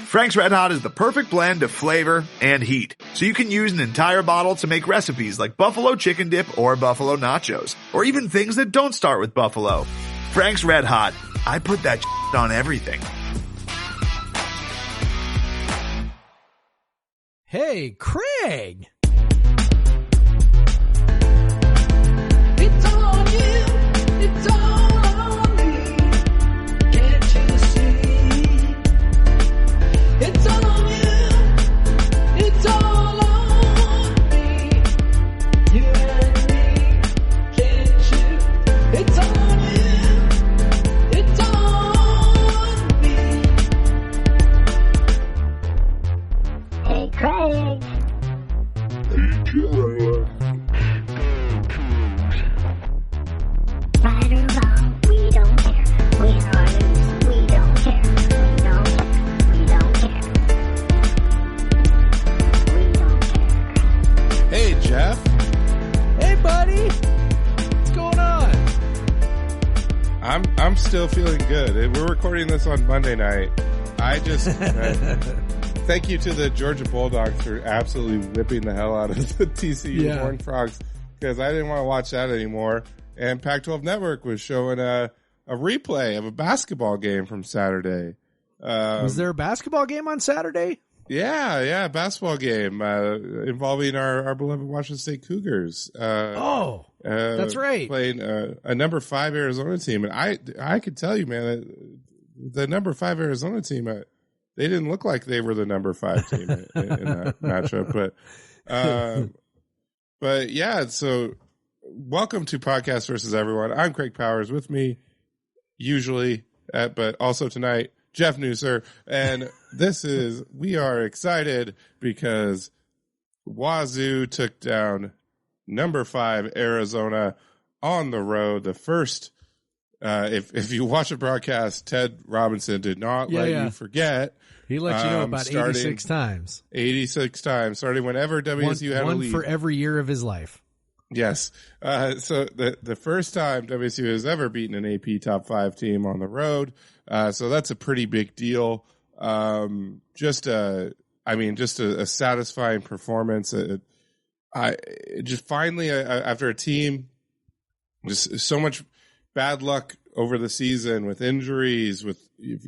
Frank's Red Hot is the perfect blend of flavor and heat, so you can use an entire bottle to make recipes like buffalo chicken dip or buffalo nachos, or even things that don't start with buffalo. Frank's Red Hot, I put that on everything. Hey, Craig! It's all on you, it's all on me. Can't you see? It's all on you, it's all on me. You and me, can't you? It's all on you, it's all on me. Hey, Craig. Right or wrong, we don't care. Win or lose, we don't care. We don't care. We don't care. We don't care. Hey, Jeff. Hey, buddy! What's going on? I'm still feeling good. We're recording this on Monday night. I just thank you to the Georgia Bulldogs for absolutely whipping the hell out of the TCU Horned Frogs, because I didn't want to watch that anymore. And Pac-12 Network was showing a replay of a basketball game from Saturday. Was there a basketball game on Saturday? Yeah, basketball game involving our beloved Washington State Cougars. That's right. Playing a number 5 Arizona team, and I could tell you, man, the number 5 Arizona team, they didn't look like they were the number 5 team in that matchup. But yeah, so welcome to Podcast versus Everyone. I'm Craig Powers. With me, usually, but also tonight, Jeff Nusser, and we are excited because Wazoo took down number 5 Arizona on the road. The first, if you watch the broadcast, Ted Robinson did not let you forget. He let you know about 86 times. 86 times, starting whenever WSU had a lead. One for every year of his life. Yes. So the first time WSU has ever beaten an AP top 5 team on the road. So that's a pretty big deal. Just a satisfying performance. Just finally, after a team, just so much bad luck over the season with injuries, with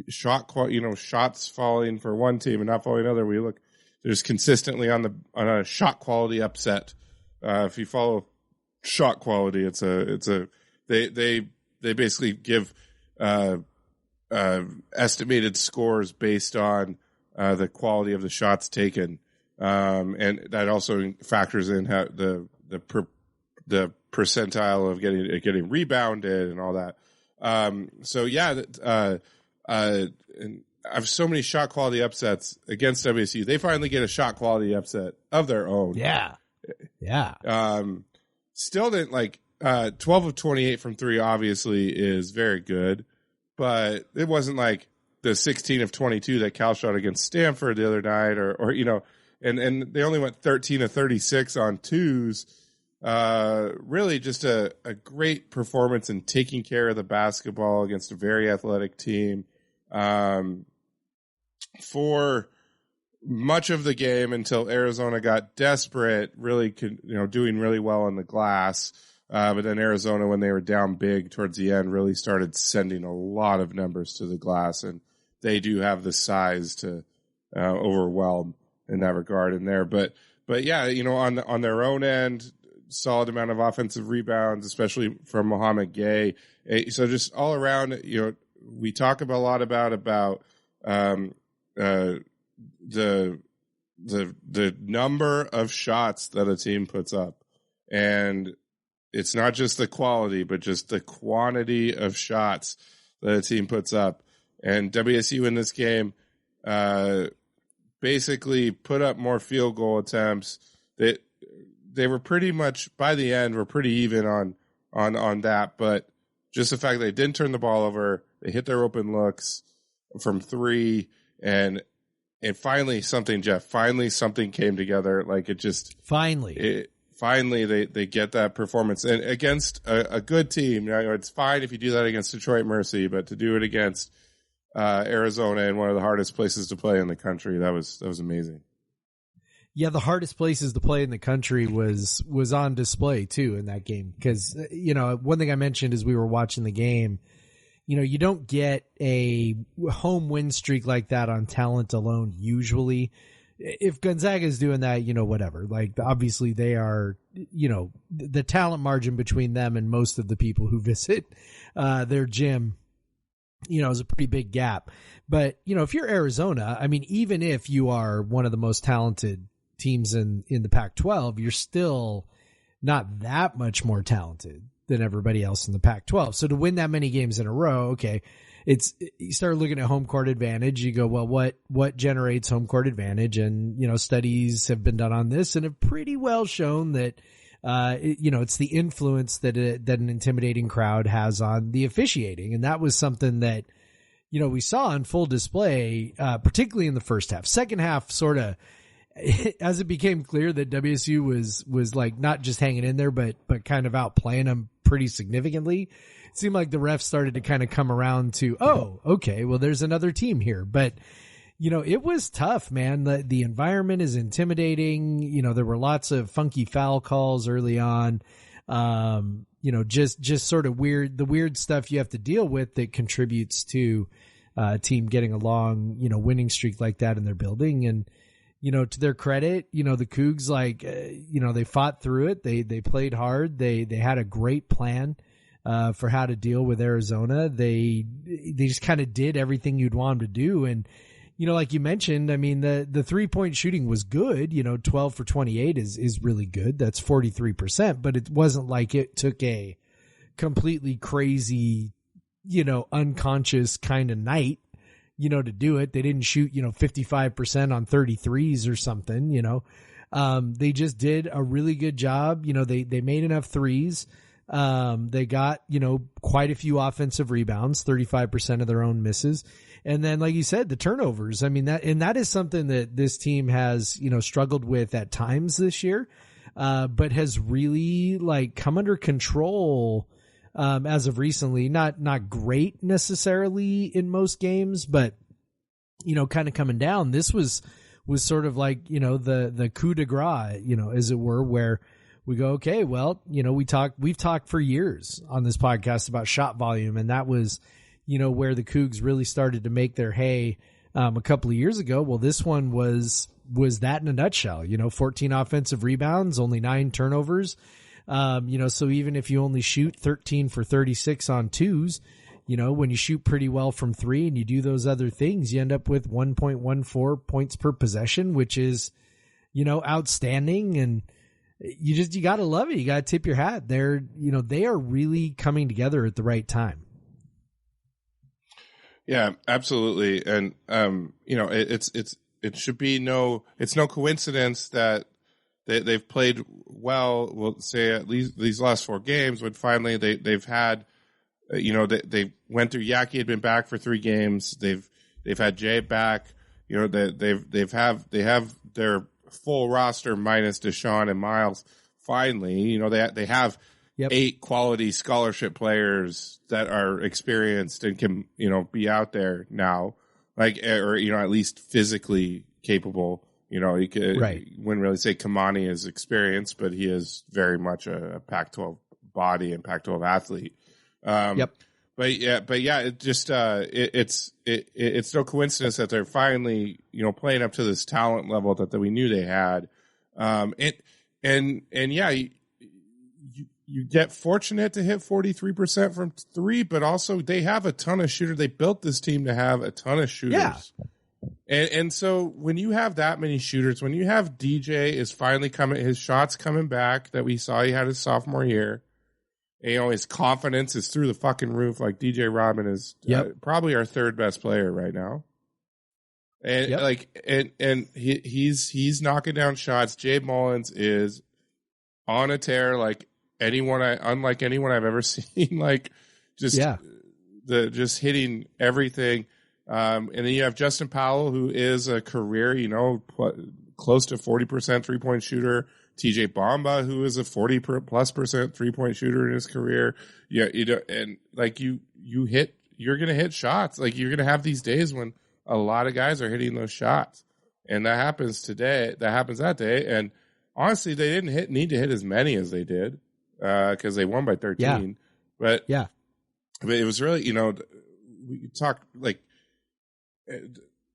shots falling for one team and not falling another. We look there's consistently on a shot quality upset. If you follow shot quality, they basically give estimated scores based on the quality of the shots taken, and that also factors in how the percentile of getting rebounded and all that. And I have so many shot quality upsets against WSU. They finally get a shot quality upset of their own. Yeah. Still didn't 12 of 28 from 3 obviously is very good, but it wasn't like the 16 of 22 that Cal shot against Stanford the other night and they only went 13 of 36 on twos. Really just a great performance in taking care of the basketball against a very athletic team. For much of the game until Arizona got desperate, really doing really well on the glass. But then Arizona, when they were down big towards the end, really started sending a lot of numbers to the glass, and they do have the size to overwhelm in that regard in there. But yeah, on their own end, solid amount of offensive rebounds, especially from Mohamed Gay. So just all around, we talk a lot about the number of shots that a team puts up, and it's not just the quality, but just the quantity of shots that a team puts up. And WSU in this game basically put up more field goal attempts. They were pretty much, by the end, were pretty even on that. But just the fact that they didn't turn the ball over, they hit their open looks from 3, and finally something came together. Like it just finally they get that performance, and against a good team. It's fine if you do that against Detroit Mercy, but to do it against Arizona in one of the hardest places to play in the country. That was amazing. Yeah, the hardest places to play in the country was on display too in that game. Because, one thing I mentioned as we were watching the game, you don't get a home win streak like that on talent alone usually. If Gonzaga is doing that, whatever. Like, obviously they are, the talent margin between them and most of the people who visit their gym, is a pretty big gap. But, if you're Arizona, I mean, even if you are one of the most talented teams in the Pac-12, you're still not that much more talented than everybody else in the Pac-12. So to win that many games in a row, okay, you start looking at home court advantage. You go, well, what generates home court advantage? And, studies have been done on this and have pretty well shown that, it's the influence that an intimidating crowd has on the officiating. And that was something that, we saw on full display, particularly in the first half. Second half, sort of, as it became clear that WSU was like not just hanging in there, but kind of outplaying them pretty significantly. It seemed like the refs started to kind of come around to, oh, okay, well, there's another team here. But, it was tough, man. The environment is intimidating. There were lots of funky foul calls early on. Just sort of the weird stuff you have to deal with that contributes to a team getting a long, winning streak like that in their building. And, to their credit, the Cougs, they fought through it. They played hard. They had a great plan, for how to deal with Arizona. They just kind of did everything you'd want them to do. And, like you mentioned, I mean, the 3-point shooting was good. 12 for 28 is really good. That's 43%, but it wasn't like it took a completely crazy, unconscious kind of night, to do it. They didn't shoot, 55% on 33s or something, they just did a really good job. They made enough threes. They got, quite a few offensive rebounds, 35% of their own misses. And then, like you said, the turnovers. I mean, that is something that this team has, struggled with at times this year, but has really come under control, as of recently. Not great necessarily in most games, but, kind of coming down. This was sort of like, the coup de grace, as it were, where we go, okay, well, we've talked for years on this podcast about shot volume, and that was, where the Cougs really started to make their hay, a couple of years ago. Well, this one was that in a nutshell, 14 offensive rebounds, only 9 turnovers. So even if you only shoot 13 for 36 on twos, when you shoot pretty well from 3 and you do those other things, you end up with 1.14 points per possession, which is, outstanding. And you got to love it. You got to tip your hat. They are really coming together at the right time. Yeah, absolutely. And, it should be it's no coincidence that they've played well. We'll say at least these last 4 games, when finally they've had, they went through. Yaki had been back for 3 games. They've had Jay back. They have their full roster minus Deshaun and Miles. Finally, they have 8 quality scholarship players that are experienced and can, be out there now, or at least physically capable. You could, wouldn't really say Kamani is experienced, but he is very much a Pac-12 body and Pac-12 athlete. But yeah, it just, it's no coincidence that they're finally, playing up to this talent level that we knew they had. You get fortunate to hit 43% from 3, but also they have a ton of shooters. They built this team to have a ton of shooters. Yeah. And so when you have that many shooters, when you have DJ is finally his shots coming back that we saw he had his sophomore year, and, his confidence is through the fucking roof. Like DJ Rodman is probably our 3rd best player right now. And he's knocking down shots. Jay Mullins is on a tear, unlike anyone I've ever seen. Just hitting everything. And then you have Justin Powell, who is a career, close to 40% 3-point shooter. TJ Bamba, who is a 40+% 3-point shooter in his career. Yeah, and you hit you're going to hit shots. Like, you're going to have these days when a lot of guys are hitting those shots. And that happens today. That happens that day. And honestly, they didn't need to hit as many as they did because they won by 13. But it was really, we talk like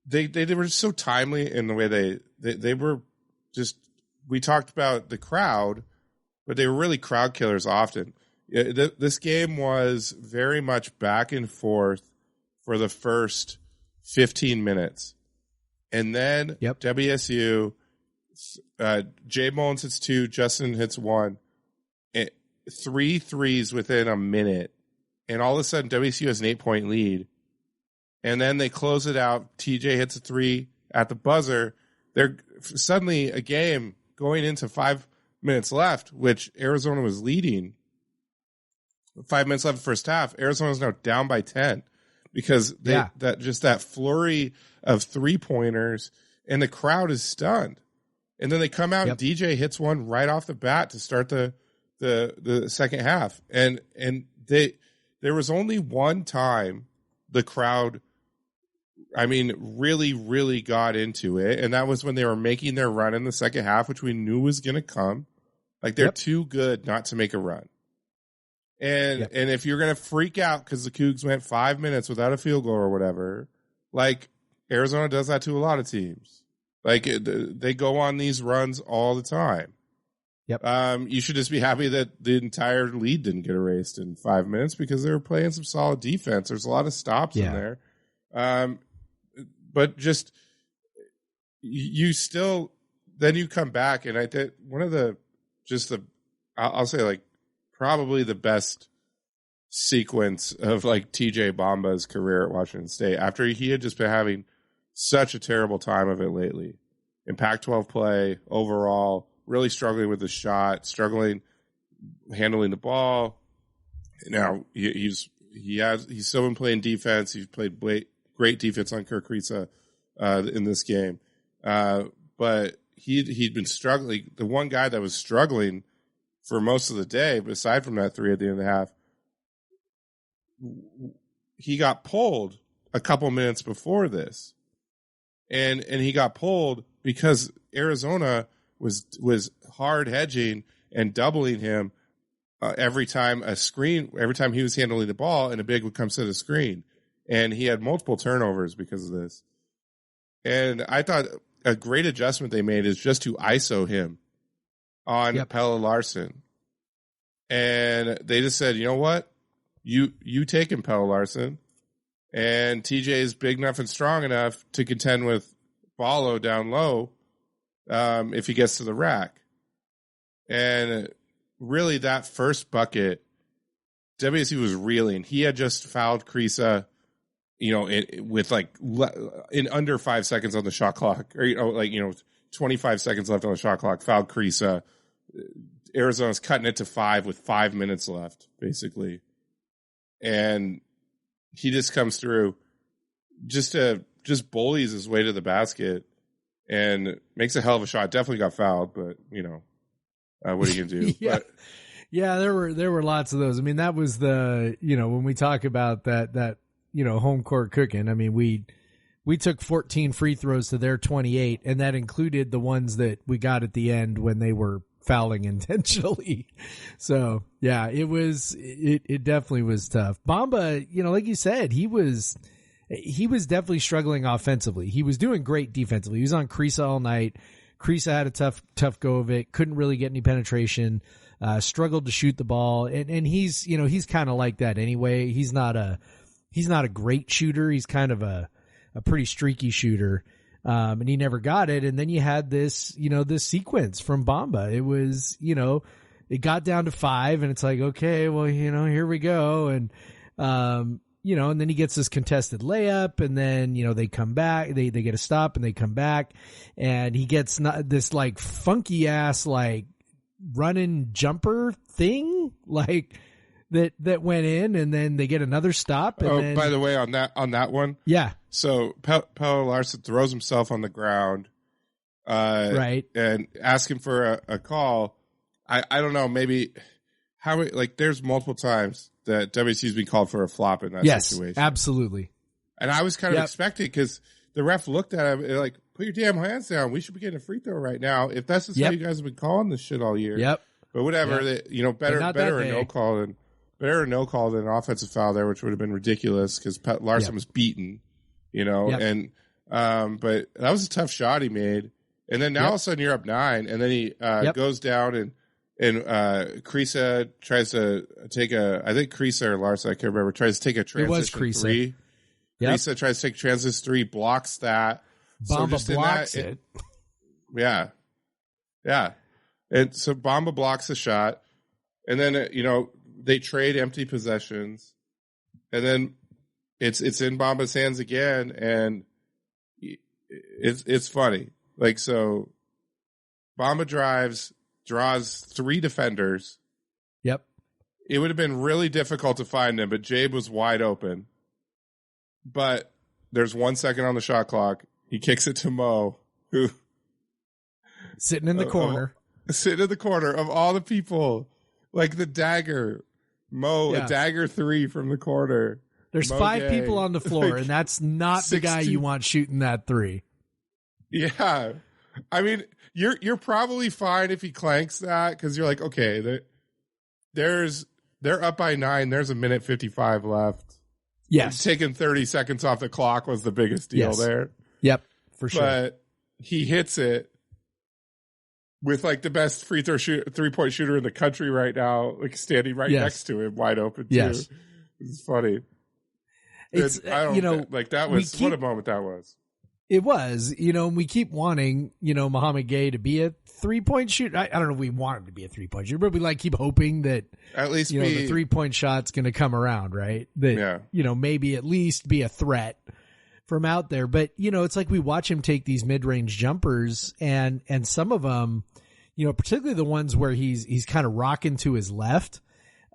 they were so timely in the way they were just. We talked about the crowd, but they were really crowd killers often. This game was very much back and forth for the first 15 minutes. And then WSU, Jay Mullins hits 2, Justin hits 1, 3 threes within a minute. And all of a sudden, WSU has an 8-point lead. And then they close it out. TJ hits a 3 at the buzzer. They're suddenly a game going into 5 minutes left, which Arizona was leading. 5 minutes left in the first half. Arizona's now down by 10 because that flurry of 3-pointers, and the crowd is stunned. And then they come out and DJ hits one right off the bat to start the second half. And there was only one time the crowd, really, really got into it. And that was when they were making their run in the second half, which we knew was going to come. Like, they're too good not to make a run. And if you're going to freak out because the Cougs went 5 minutes without a field goal or whatever, like, Arizona does that to a lot of teams. Like, they go on these runs all the time. You should just be happy that the entire lead didn't get erased in 5 minutes because they were playing some solid defense. There's a lot of stops in there. But just, you still, then you come back, and I think one of I'll say, like, probably the best sequence of, like, TJ Bamba's career at Washington State, after he had just been having such a terrible time of it lately in Pac-12 play overall, really struggling with the shot, struggling handling the ball. Now he's still been playing defense. He's played great defense on Kirk Kriisa in this game, but he'd been struggling. The one guy that was struggling for most of the day, but aside from that 3 at the end of the half, he got pulled a couple minutes before this. And he got pulled because Arizona was hard hedging and doubling him every time he was handling the ball and a big would come set a screen. And he had multiple turnovers because of this. And I thought a great adjustment they made is just to ISO him on Pelle Larsson. And they just said, you know what? You take him, Pelle Larsson. And TJ is big enough and strong enough to contend with Ballo down low if he gets to the rack. And really, that first bucket, WSU was reeling. He had just fouled Kriisa, with in under 5 seconds on the shot clock, or 25 seconds left on the shot clock. Fouled Kriisa. Arizona's cutting it to 5 with 5 minutes left, basically, and he just comes through, just bullies his way to the basket and makes a hell of a shot. Definitely got fouled, but what are you gonna do? There were lots of those. I mean, that was the when we talk about that home court cooking. I mean, we took 14 free throws to their 28, and that included the ones that we got at the end when they were fouling intentionally. So yeah, it definitely was tough. Bamba, like you said, he was definitely struggling offensively. He was doing great defensively. He was on Kriisa all night. Kriisa had a tough go of it. Couldn't really get any penetration. Struggled to shoot the ball. And he's kind of like that anyway. He's not a great shooter. He's kind of a pretty streaky shooter. And he never got it. And then you had this sequence from Bamba. It was, it got down to 5 and it's like, okay, well, here we go. And, and then he gets this contested layup and then, they come back, they get a stop and they come back and he gets this like funky ass, like running jumper thing, like that went in and then they get another stop. And then, by the way, on that one. Yeah. So Pelle Larsson throws himself on the ground, right, and asking for a call. I don't know, maybe there's multiple times that WSU's been called for a flop in that situation. Yes, absolutely. And I was kind of expecting, because the ref looked at him and like, put your damn hands down. We should be getting a free throw right now. If that's just how you guys have been calling this shit all year. Yep. But whatever, better a no call than an offensive foul there, which would have been ridiculous because Larson was beaten, and but that was a tough shot he made. And then now all of a sudden you're up 9, and then he goes down and Krisa tries to take I think Krisa or Larson, I can't remember, tries to take a transition 3. Krisa tries to take transition 3, blocks that. Bamba blocks it. Yeah. Yeah. And so Bamba blocks the shot, and then, they trade empty possessions, and then it's in Bamba's hands again. And it's funny. Like, so Bamba draws 3 defenders. Yep. It would have been really difficult to find him, but Jabe was wide open. But there's 1 second on the shot clock. He kicks it to Mo, who sitting in the corner. Sitting in the corner of all the people, like the dagger. Mo, a dagger 3 from the corner. There's Mo 5 Gay. people on the floor, and that's not 16. The guy you want shooting that 3. Yeah. I mean, you're probably fine if he clanks that, because you're like, okay, they're up by 9. There's a minute 55 left. Yes. Taking 30 seconds off the clock was the biggest deal there. Yep, for sure. But he hits it with like the best 3-point shooter in the country right now, like standing right next to him, wide open too. Yes. It's funny. It's like that was what a moment that was. It was, we keep wanting, Muhammad Gay to be a 3-point shooter. I don't know if we want him to be a 3-point shooter, but we keep hoping that at least the 3-point shot's going to come around, right? That, maybe at least be a threat from out there. But, it's like we watch him take these mid-range jumpers, and some of them, particularly the ones where he's kind of rocking to his left.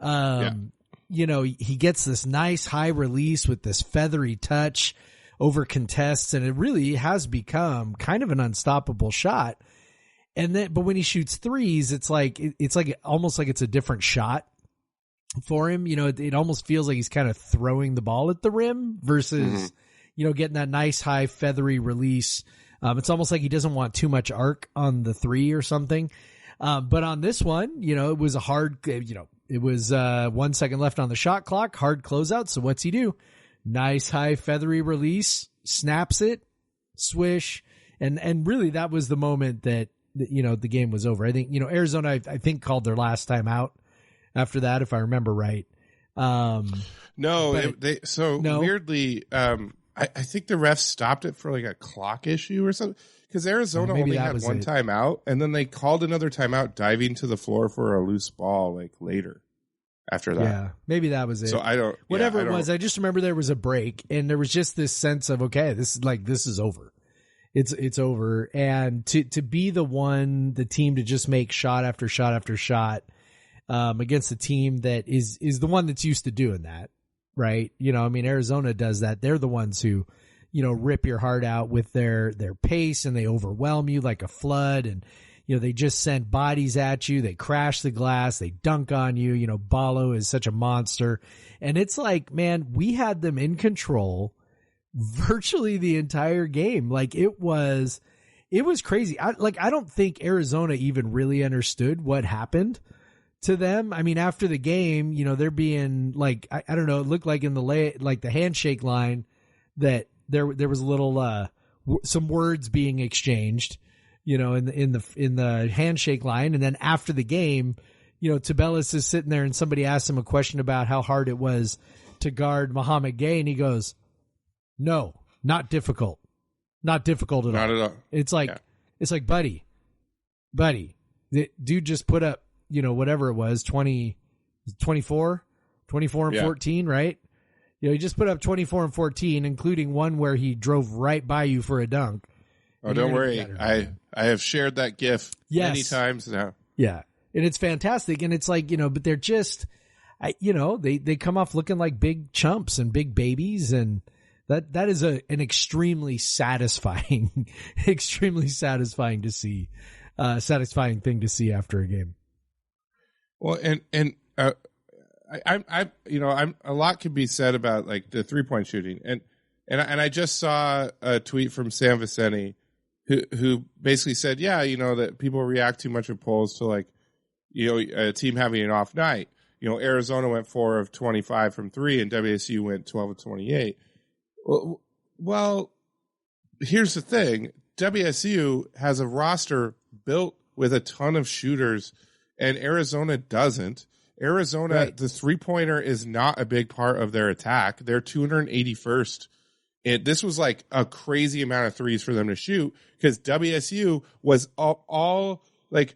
He gets this nice high release with this feathery touch over contests, and it really has become kind of an unstoppable shot. But when he shoots threes, it's like almost like it's a different shot for him. It almost feels like he's kind of throwing the ball at the rim versus, getting that nice high feathery release. It's almost like he doesn't want too much arc on the 3 or something. But on this one, it was a hard, it was 1 second left on the shot clock, hard closeout. So what's he do? Nice high feathery release, snaps it, swish. And really that was the moment that, the game was over. I think, Arizona, I think called their last time out after that, if I remember right. Weirdly, I think the refs stopped it for like a clock issue or something, because Arizona only had one timeout, and then they called another timeout diving to the floor for a loose ball like later after that. Yeah, maybe that was it. So it was. I just remember there was a break, and there was just this sense of, okay, this is over. It's over. And to be the team to just make shot after shot after shot, against a team that is the one that's used to doing that. Right. Arizona does that. They're the ones who, rip your heart out with their pace, and they overwhelm you like a flood. And, they just send bodies at you. They crash the glass. They dunk on you. Ballo is such a monster. And it's like, man, we had them in control virtually the entire game. Like it was crazy. I don't think Arizona even really understood what happened to them. I mean, after the game, they're being like, I don't know, it looked like in the handshake line that there was a little, some words being exchanged, in the handshake line. And then after the game, Tabellis is sitting there and somebody asked him a question about how hard it was to guard Muhammad Gay. And he goes, no, not difficult. Not difficult at all. Not at all. It's like, buddy, the dude just put up, whatever it was, 24 and 14, right? He just put up 24 and 14, including one where he drove right by you for a dunk. Oh, don't worry. I have shared that GIF many times now. Yeah. And it's fantastic. And it's like, but they're just, they come off looking like big chumps and big babies. And that is an extremely satisfying to see, satisfying thing to see after a game. Well, and I'm a lot can be said about like the 3-point shooting, and I just saw a tweet from Sam Viceni, who basically said, yeah, that people react too much in polls to like, a team having an off night. Arizona went 4 of 25 from 3, and WSU went 12 of 28. Well, here's the thing: WSU has a roster built with a ton of shooters, and Arizona doesn't. Arizona, right. The 3-pointer is not a big part of their attack. They're 281st. This was like a crazy amount of threes for them to shoot because WSU was all like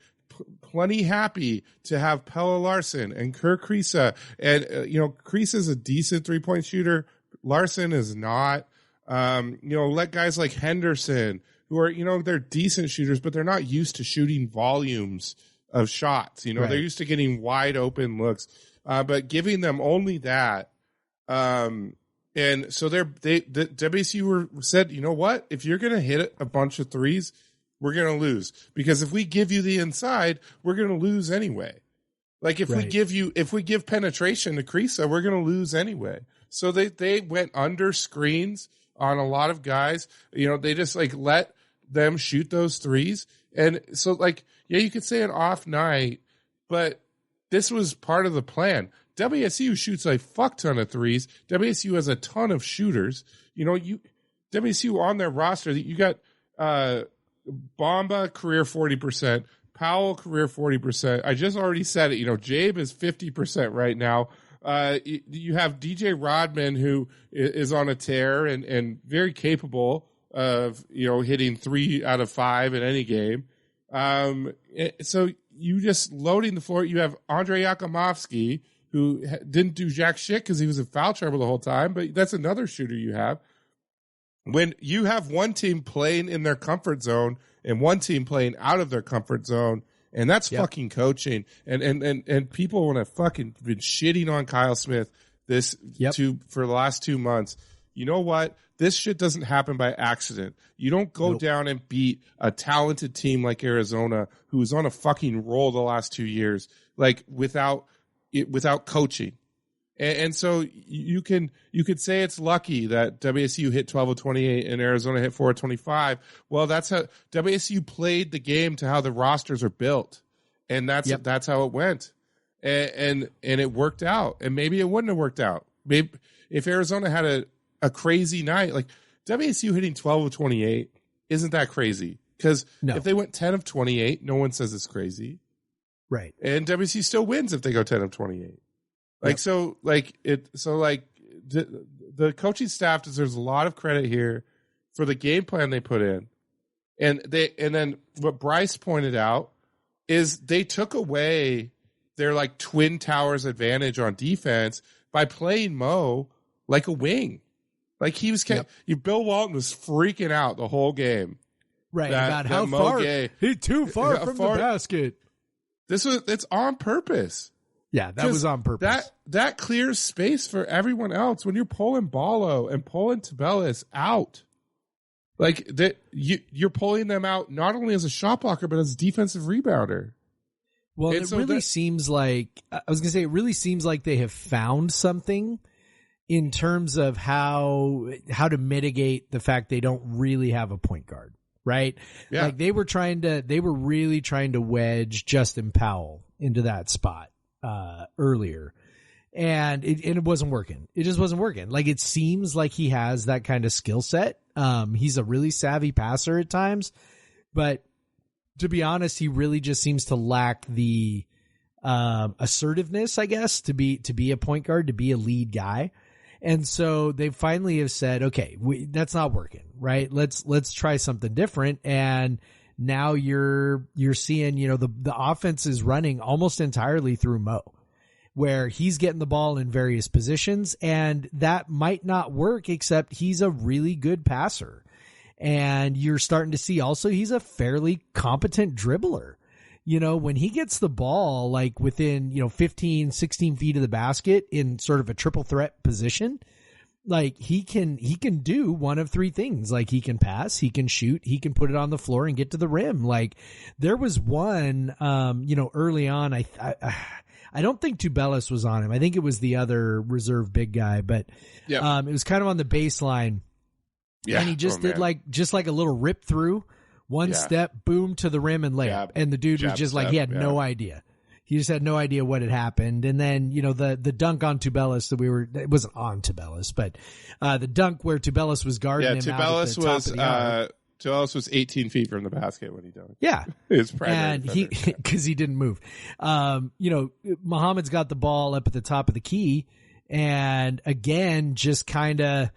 plenty happy to have Pelle Larsson and Kirk Kriisa. And, Kriisa is a decent 3-point shooter. Larsson is not. Let guys like Henderson, who are, they're decent shooters, but they're not used to shooting volumes of shots. Right. They're used to getting wide open looks, but giving them only that. And so the WSU said, you know what? If you're going to hit a bunch of threes, we're going to lose, because if we give you the inside, we're going to lose anyway. Like if we give penetration to Kriisa, we're going to lose anyway. So they went under screens on a lot of guys. They just like let them shoot those threes. And so like, yeah, you could say an off night, but this was part of the plan. WSU shoots a fuck ton of threes. WSU has a ton of shooters. WSU on their roster, you got Bamba career 40%, Powell career 40%. I just already said it. Jabe is 50% right now. You have DJ Rodman, who is on a tear and very capable of hitting 3 out of 5 in any game. So you just loading the floor. You have Andre Yakumovsky, who didn't do jack shit because he was in foul trouble the whole time, but that's another shooter you have. When you have one team playing in their comfort zone and one team playing out of their comfort zone, and that's fucking coaching. And people want to fucking been shitting on Kyle Smith for the last 2 months. You know what? This shit doesn't happen by accident. You don't go down and beat a talented team like Arizona, who's on a fucking roll the last 2 years, like without coaching. And so you could say it's lucky that WSU hit 12 of 28 and Arizona hit 4 of 25. Well, that's how WSU played the game, to how the rosters are built. And that's how it went. And it worked out. And maybe it wouldn't have worked out. Maybe if Arizona had a crazy night, like WSU hitting 12 of 28 isn't that crazy. Because if they went 10 of 28, no one says it's crazy. Right. And WSU still wins if they go 10 of 28. The coaching staff deserves a lot of credit here for the game plan they put in. And then what Bryce pointed out is they took away their like Twin Towers advantage on defense by playing Mo like a wing. Like he was, Bill Walton was freaking out the whole game. Right. About how far he's too far from the basket. It's on purpose. Yeah, that was on purpose. That clears space for everyone else when you're pulling Ballo and pulling Tabelis out. Like that, you're pulling them out not only as a shot blocker but as a defensive rebounder. Well, it really seems like they have found something in terms of how to mitigate the fact they don't really have a point guard, right? Yeah. Like they were really trying to wedge Justin Powell into that spot earlier, and it wasn't working. It just wasn't working. Like it seems like he has that kind of skill set. He's a really savvy passer at times, but to be honest, he really just seems to lack the assertiveness, I guess, to be a point guard, to be a lead guy. And so they finally have said, okay, that's not working, right? Let's try something different. And now you're seeing, the offense is running almost entirely through Mo, where he's getting the ball in various positions, and that might not work, except he's a really good passer. And you're starting to see also he's a fairly competent dribbler. When he gets the ball like within, 15, 16 feet of the basket in sort of a triple threat position, like he can do one of 3 things. Like he can pass, he can shoot, he can put it on the floor and get to the rim. Like there was one, early on, I don't think Tubelis was on him. I think it was the other reserve big guy, but it was kind of on the baseline. Yeah. And he just did like a little rip through, one step, boom to the rim and layup. And the dude was just like, he had no idea. He just had no idea what had happened. And then, the dunk on Tubelis it wasn't on Tubelis, but the dunk where Tubelis was guarding him out at the top of the yard. Tubelis was 18 feet from the basket when he dunked. Yeah. His primary and because he didn't move. Muhammad's got the ball up at the top of the key and again, just kind of,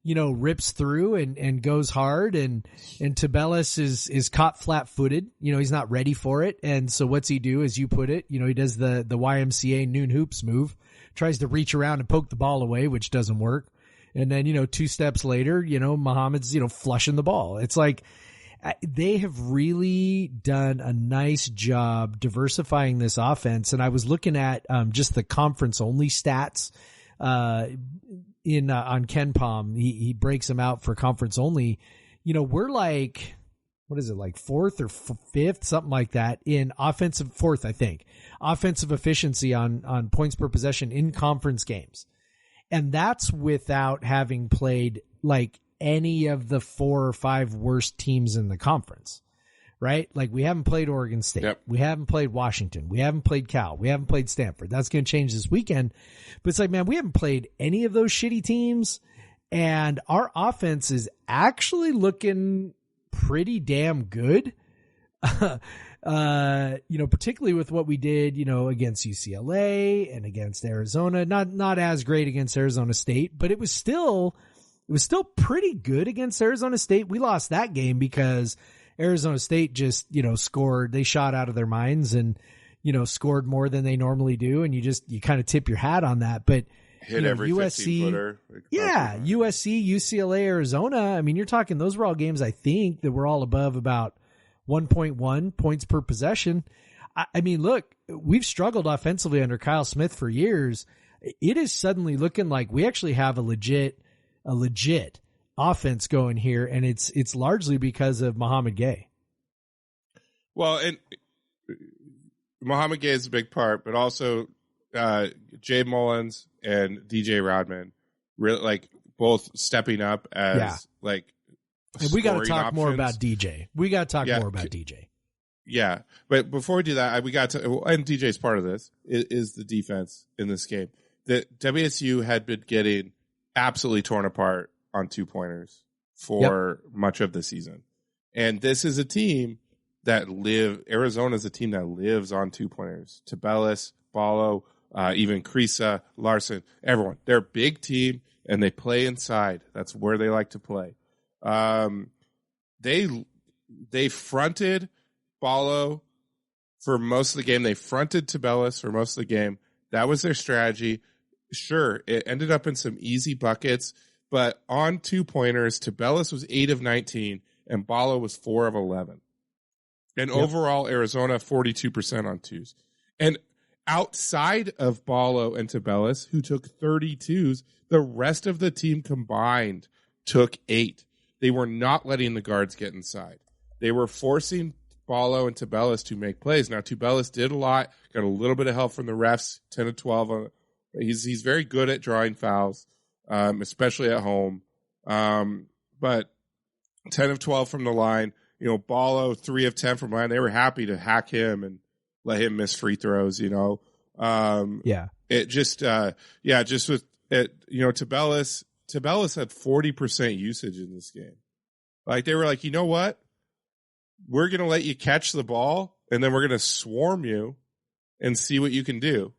rips through and goes hard and Tubelis is caught flat footed. He's not ready for it. And so what's he do, as you put it, he does the YMCA noon hoops move, tries to reach around and poke the ball away, which doesn't work. And then, 2 steps later, Muhammad's, flushing the ball. It's like they have really done a nice job diversifying this offense. And I was looking at just the conference only stats on Ken Palm. He breaks them out for conference only. We're like, what is it, like 4th or 5th, something like that in offensive, 4th, I think, offensive efficiency on points per possession in conference games. And that's without having played like any of the 4 or 5 worst teams in the conference, right? Like we haven't played Oregon State. Yep. We haven't played Washington. We haven't played Cal. We haven't played Stanford. That's going to change this weekend. But it's like, man, we haven't played any of those shitty teams. And our offense is actually looking pretty damn good. Particularly with what we did, against UCLA and against Arizona, not as great against Arizona State, but it was still pretty good against Arizona State. We lost that game because Arizona State just, scored, they shot out of their minds and, scored more than they normally do. And you kind of tip your hat on that, but hit every USC, 15-footer. USC, UCLA, Arizona. I mean, you're talking, those were all games, I think, that were all above about 1.1 points per possession. I mean, look, we've struggled offensively under Kyle Smith for years. It is suddenly looking like we actually have a legit offense going here, and it's largely because of Muhammad Gay. Well, and Muhammad Gay is a big part, but also Jay Mullins and DJ Rodman really like both stepping up as and we got to talk more about DJ. Yeah, but before we do that, and DJ's part of this is the defense in this game. The WSU had been getting absolutely torn apart on 2-pointers for much of the season, and this is a team Arizona is a team that lives on 2-pointers. Tubelis, Ballo, even Krisa, Larson, everyone. They're a big team and they play inside. That's where they like to play. They fronted Ballo for most of the game. They fronted Tubelis for most of the game. That was their strategy. Sure, it ended up in some easy buckets, but on 2-pointers, Tubelis was 8 of 19 and Ballo was 4 of 11. And overall, Arizona 42% on 2s. And outside of Ballo and Tubelis, who took 32s, the rest of the team combined took 8. They were not letting the guards get inside. They were forcing Ballo and Tubelis to make plays. Now, Tubelis did a lot, got a little bit of help from the refs, 10 of 12. He's very good at drawing fouls, especially at home. But 10 of 12 from the line. Ballo 3 of 10 from line. They were happy to hack him and let him miss free throws. It just with it. Tubelis had 40% usage in this game. Like they were like, you know what? We're gonna let you catch the ball, and then we're gonna swarm you and see what you can do.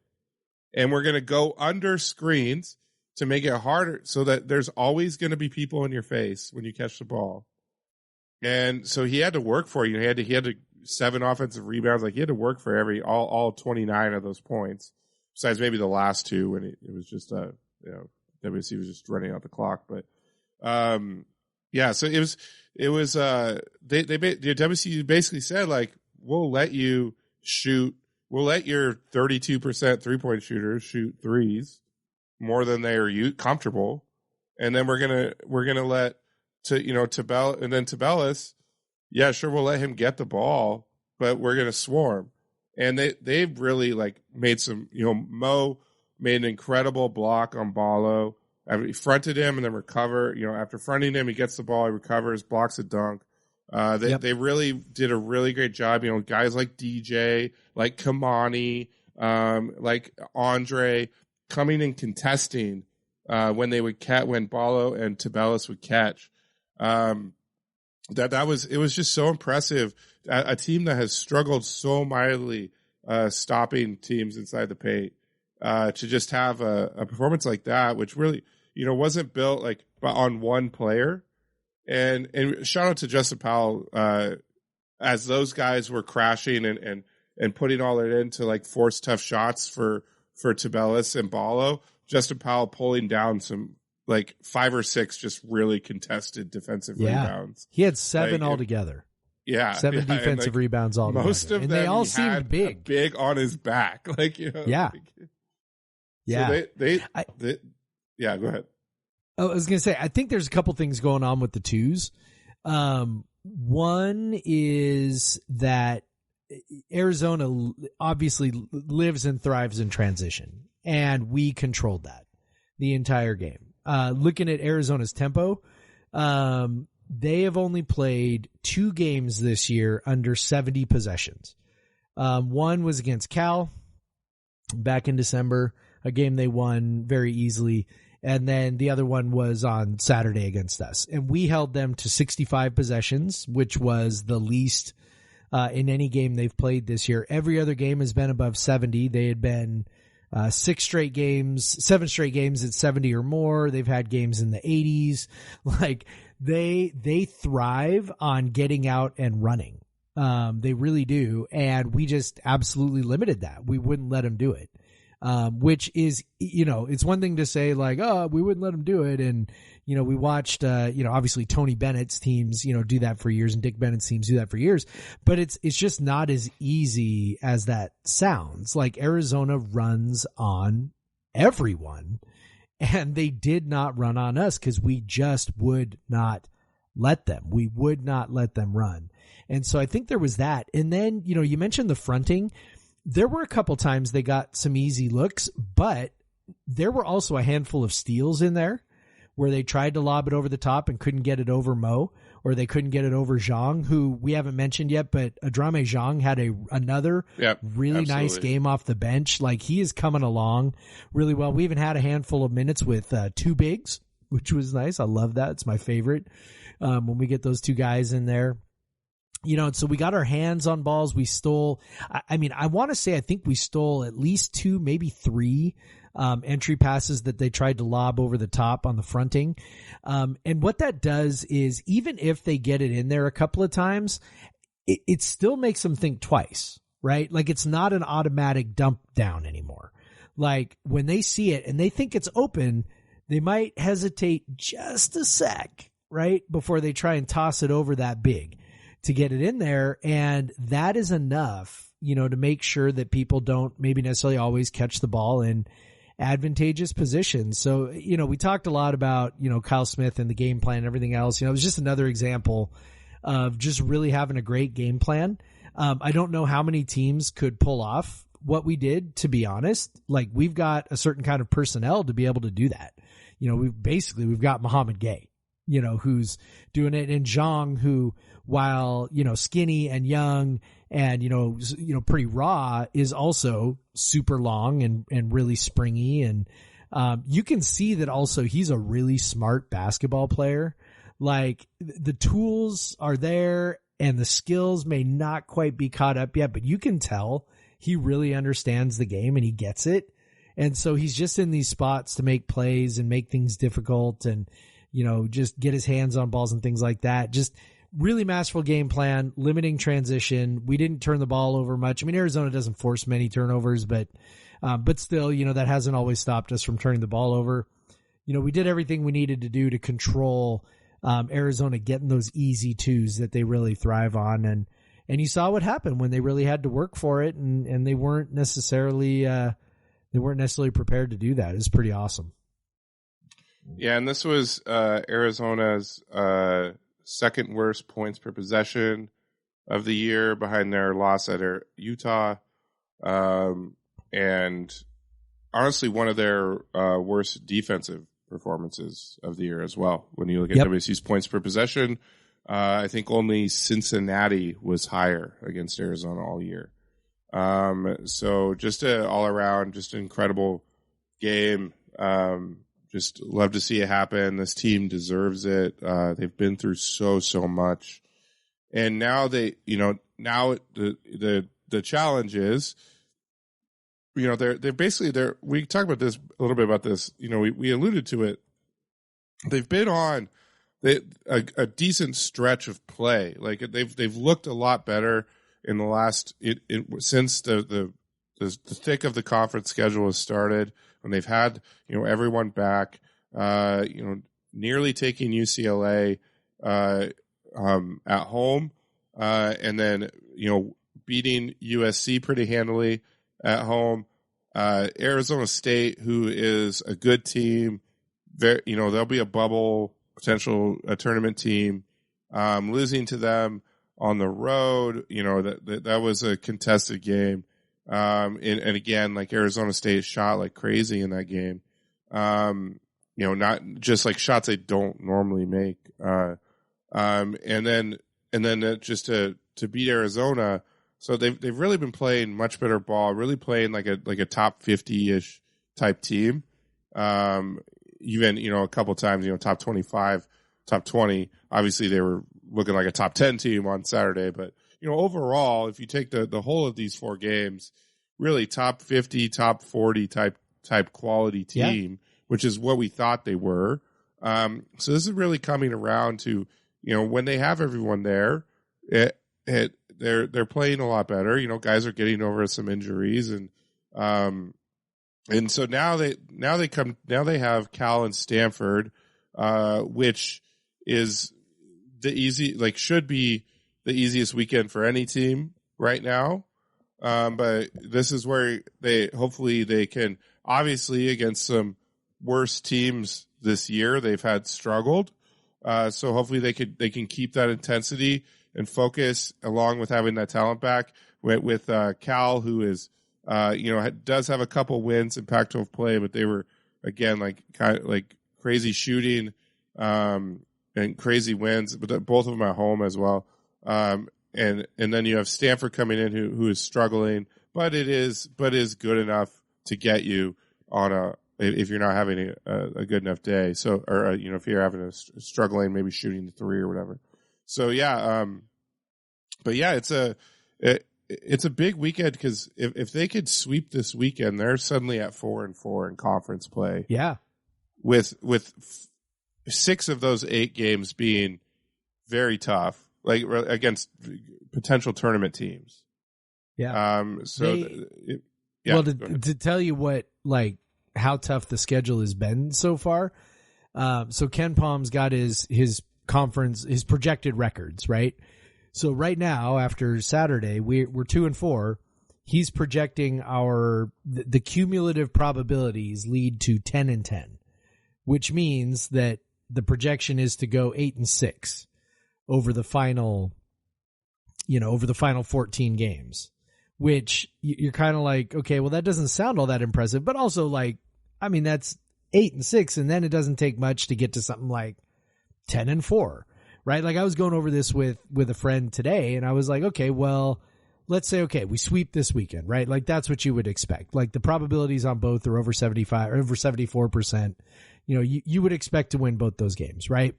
And we're gonna go under screens to make it harder, so that there's always gonna be people in your face when you catch the ball. And so he had to work for you. He had to 7 offensive rebounds. Like he had to work for all 29 of those points. Besides maybe the last 2 when it was just WSU was just running out the clock. But so it was WSU basically said like, we'll let you shoot, we'll let your 32% 3-point shooters shoot threes more than they are comfortable, and then we're gonna let Tubelis, yeah, sure, we'll let him get the ball, but we're gonna swarm. And they've really like made some, Mo made an incredible block on Ballo. He fronted him and then recover. After fronting him, he gets the ball, he recovers, blocks a dunk. They really did a really great job. Guys like DJ, like Kamani, like Andre coming and contesting when they would when Ballo and Tabellis would catch. It was just so impressive. A team that has struggled so mightily stopping teams inside the paint to just have a performance like that, which really wasn't built like on one player. And shout out to Justin Powell as those guys were crashing and putting all it into like force tough shots for Tabellis and Ballo. Justin Powell pulling down some like 5 or 6 just really contested defensive rebounds. He had 7 altogether. Yeah, 7 defensive rebounds all together. Most of them, they all seemed big on his back. Yeah, yeah. So they yeah. Go ahead. I was going to say, I think there's a couple things going on with the twos. One is that Arizona obviously lives and thrives in transition, and we controlled that the entire game. Looking at Arizona's tempo, they have only played 2 games this year under 70 possessions. One was against Cal back in December, a game they won very easily. And then the other one was on Saturday against us. And we held them to 65 possessions, which was the least in any game they've played this year. Every other game has been above 70. They had been 7 straight games at 70 or more. They've had games in the 80s. Like they thrive on getting out and running. They really do. And we just absolutely limited that. We wouldn't let them do it. Which is, it's one thing to say like, oh, we wouldn't let them do it. And, we watched, obviously Tony Bennett's teams, do that for years and Dick Bennett's teams do that for years, but it's just not as easy as that sounds. Like Arizona runs on everyone, and they did not run on us because we just would not let them. We would not let them run. And so I think there was that. And then, you mentioned the fronting. There were a couple times they got some easy looks, but there were also a handful of steals in there where they tried to lob it over the top and couldn't get it over Mo, or they couldn't get it over Zhang, who we haven't mentioned yet, but Adrame Zhang had another really nice game off the bench. Like he is coming along really well. We even had a handful of minutes with 2 bigs, which was nice. I love that. It's my favorite when we get those 2 guys in there. So we got our hands on balls. We stole, I want to say, I think we stole at least 2, maybe 3 entry passes that they tried to lob over the top on the fronting. And what that does is even if they get it in there a couple of times, it still makes them think twice, right? Like it's not an automatic dump down anymore. Like when they see it and they think it's open, they might hesitate just a sec, right? Before they try and toss it over that big to get it in there. And that is enough, to make sure that people don't maybe necessarily always catch the ball in advantageous positions. So, we talked a lot about, Kyle Smith and the game plan and everything else. It was just another example of just really having a great game plan. I don't know how many teams could pull off what we did, to be honest. Like we've got a certain kind of personnel to be able to do that. We've got Muhammad Gay, who's doing it, and Zhang, who, while, skinny and young and, pretty raw, is also super long and really springy. And, you can see that also he's a really smart basketball player. Like the tools are there and the skills may not quite be caught up yet, but you can tell he really understands the game and he gets it. And so he's just in these spots to make plays and make things difficult and, just get his hands on balls and things like that. Just really masterful game plan, limiting transition. We didn't turn the ball over much. Arizona doesn't force many turnovers, but still, that hasn't always stopped us from turning the ball over. We did everything we needed to do to control Arizona getting those easy 2s that they really thrive on. And you saw what happened when they really had to work for it, and they weren't necessarily prepared to do that. It's pretty awesome. Yeah, and this was Arizona's second worst points per possession of the year, behind their loss at Utah. and honestly, one of their worst defensive performances of the year as well. When you look at WSU's points per possession, I think only Cincinnati was higher against Arizona all year. So just all around, just an incredible game. Just love to see it happen. This team deserves it. They've been through so much. And now the challenge is, they're basically, we talked about this a little bit about this, we alluded to it. They've been on a decent stretch of play. Like they've looked a lot better in the last, since the thick of the conference schedule has started, when they've had, everyone back, nearly taking UCLA, at home, and then, beating USC pretty handily at home. Arizona State, who is a good team, they'll be a bubble potential tournament team. Losing to them on the road, that was a contested game. And again, like Arizona State shot like crazy in that game. Not just like shots they don't normally make. And then just to beat Arizona. So they've really been playing much better ball, really playing like a top 50-ish type team. Even, a couple times, top 25, top 20. Obviously they were looking like a top 10 team on Saturday, but overall, if you take the whole of these four games, really top 50, top 40 type quality team, which is what we thought they were. So this is really coming around to, when they have everyone there, they're playing a lot better. Guys are getting over some injuries, and so now they have Cal and Stanford, which is should be the easiest weekend for any team right now. But this is where they can, obviously against some worse teams this year, they've had struggled. So hopefully they can keep that intensity and focus, along with having that talent back with Cal, who is, does have a couple wins in Pac-12 play, but they were, again, kind of crazy shooting, and crazy wins, but both of them at home as well. And then you have Stanford coming in who is struggling, but is good enough to get you on if you're not having a good enough day. So, or, if you're having struggling, maybe shooting the three or whatever. So but yeah, it's a big weekend, because if they could sweep this weekend, they're suddenly at 4-4 in conference play. Yeah. With 6 of those 8 games being very tough, like against potential tournament teams. Yeah. To tell you what, how tough the schedule has been so far. So Ken Palm's got his conference, his projected records, right? So right now, after Saturday, we're 2-4. He's projecting the cumulative probabilities lead to 10-10, which means that the projection is to go 8-6 over the final 14 games, which you're kind of like, okay, well, that doesn't sound all that impressive, but also that's 8-6. And then it doesn't take much to get to something like 10-4, right? I was going over this with a friend today, and I was like, okay, well, let's say, okay, we sweep this weekend, right? That's what you would expect. The probabilities on both are over 75 or over 74%. You would expect to win both those games, right?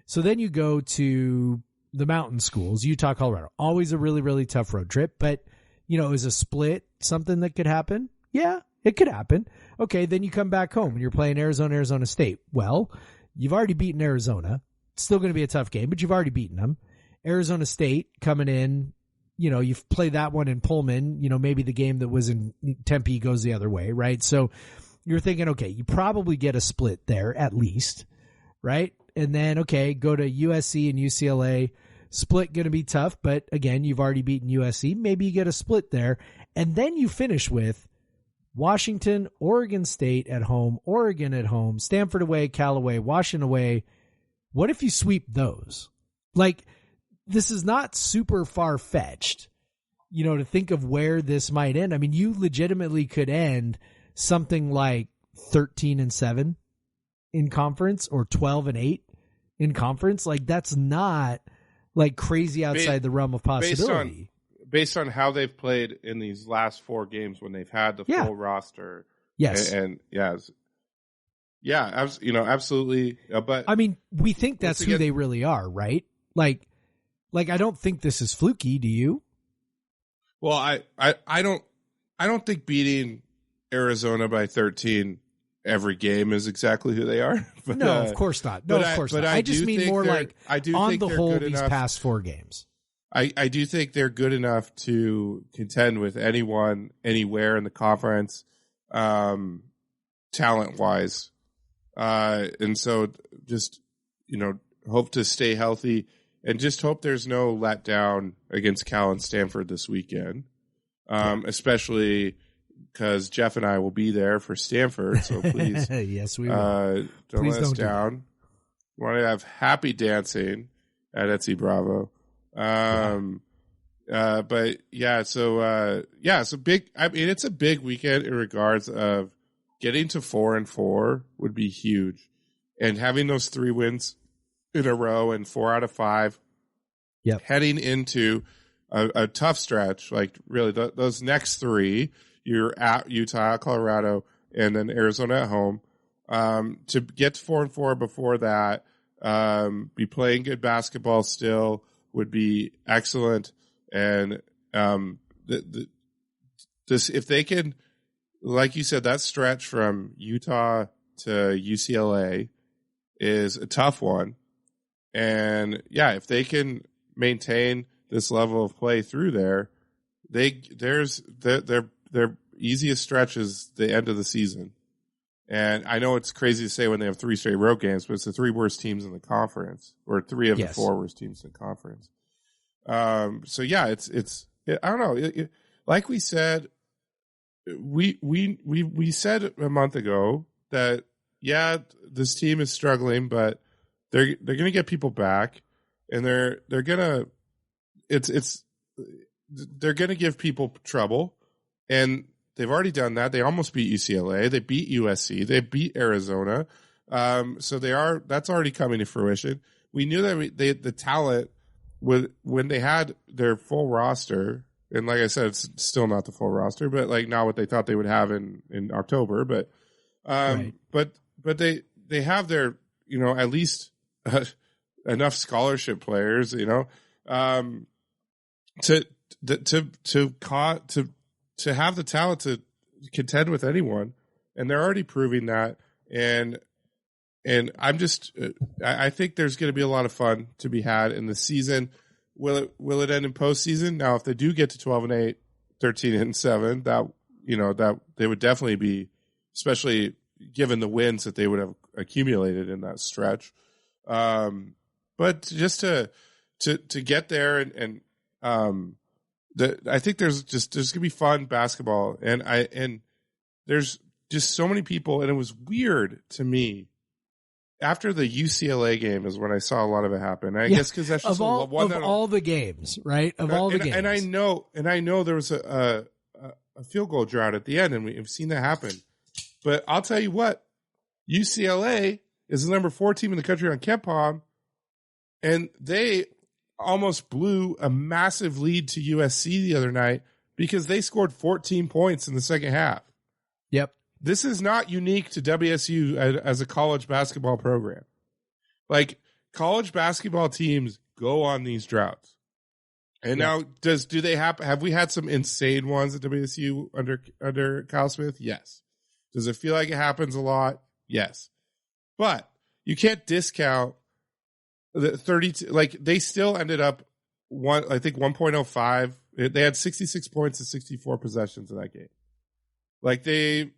So then you go to the mountain schools, Utah, Colorado, always a really, really tough road trip, but is a split something that could happen? Yeah, it could happen. Okay. Then you come back home and you're playing Arizona State. Well, you've already beaten Arizona. It's still going to be a tough game, but you've already beaten them. Arizona State coming in, you've played that one in Pullman, maybe the game that was in Tempe goes the other way, right? So you're thinking, okay, you probably get a split there at least, right? And then, okay, go to USC and UCLA. Split going to be tough, but again, you've already beaten USC. Maybe you get a split there. And then you finish with Washington, Oregon State at home, Oregon at home, Stanford away, Cal away, Washington away. What if you sweep those? This is not super far-fetched. to think of where this might end. I mean, you legitimately could end something like 13-7 in conference or 12-8 in conference. Like, that's not like crazy outside the realm of possibility. Based on how they've played in these last 4 games when they've had the full roster. Yes. And absolutely. But I mean, we think that's who they really are, right? Like I don't think this is fluky. Do you? Well, I don't think beating Arizona by 13 every game is exactly who they are. But, no, of course not. No, of course not. I just mean more like on the whole these past 4 games. I do think they're good enough to contend with anyone, anywhere in the conference, talent-wise. And so just, hope to stay healthy and just hope there's no letdown against Cal and Stanford this weekend, especially because Jeff and I will be there for Stanford. So please, yes, we will. Don't let us down. We want to have happy dancing at Etsy Bravo. But so big. I mean, it's a big weekend in regards of getting to 4-4 would be huge, and having those 3 wins in a row and 4 out of 5. Yep. Heading into a tough stretch, like really those next 3, you're at Utah, Colorado, and then Arizona at home. To get to 4-4 before that, be playing good basketball still would be excellent. And if they can, like you said, that stretch from Utah to UCLA is a tough one. And if they can maintain this level of play through there, their easiest stretch is the end of the season. And I know it's crazy to say when they have 3 straight road games, but it's the 3 worst teams in the conference, or 3 of the 4 worst teams in the conference. It's I don't know. Like we said, we said a month ago that this team is struggling, but they're going to get people back, and they're going to give people trouble, and they've already done that. They almost beat UCLA. They beat USC. They beat Arizona. So that's already coming to fruition. We knew that the talent when they had their full roster, and like I said, it's still not the full roster, but like not what they thought they would have in October. But but they have their at least enough scholarship players to have the talent to contend with anyone, and they're already proving that. And I'm just, I think there's going to be a lot of fun to be had in the season. Will it end in postseason? Now, if they do get to 12-8, 13-7, that they would definitely be, especially given the wins that they would have accumulated in that stretch. But just to get there and I think there's going to be fun basketball, and there's just so many people, and it was weird to me after the UCLA game is when I saw a lot of it happen. I guess because that's just all the games, right? Games, and I know there was a field goal drought at the end, and we've seen that happen. But I'll tell you what, UCLA is the number 4 team in the country on KenPom, and they almost blew a massive lead to USC the other night because they scored 14 points in the second half. Yep. This is not unique to WSU as a college basketball program. Like, college basketball teams go on these droughts. And now have we had some insane ones at WSU under Kyle Smith? Yes. Does it feel like it happens a lot? Yes. But you can't discount the 32, like they still ended up 1.05. They had 66 points and 64 possessions in that game. Like they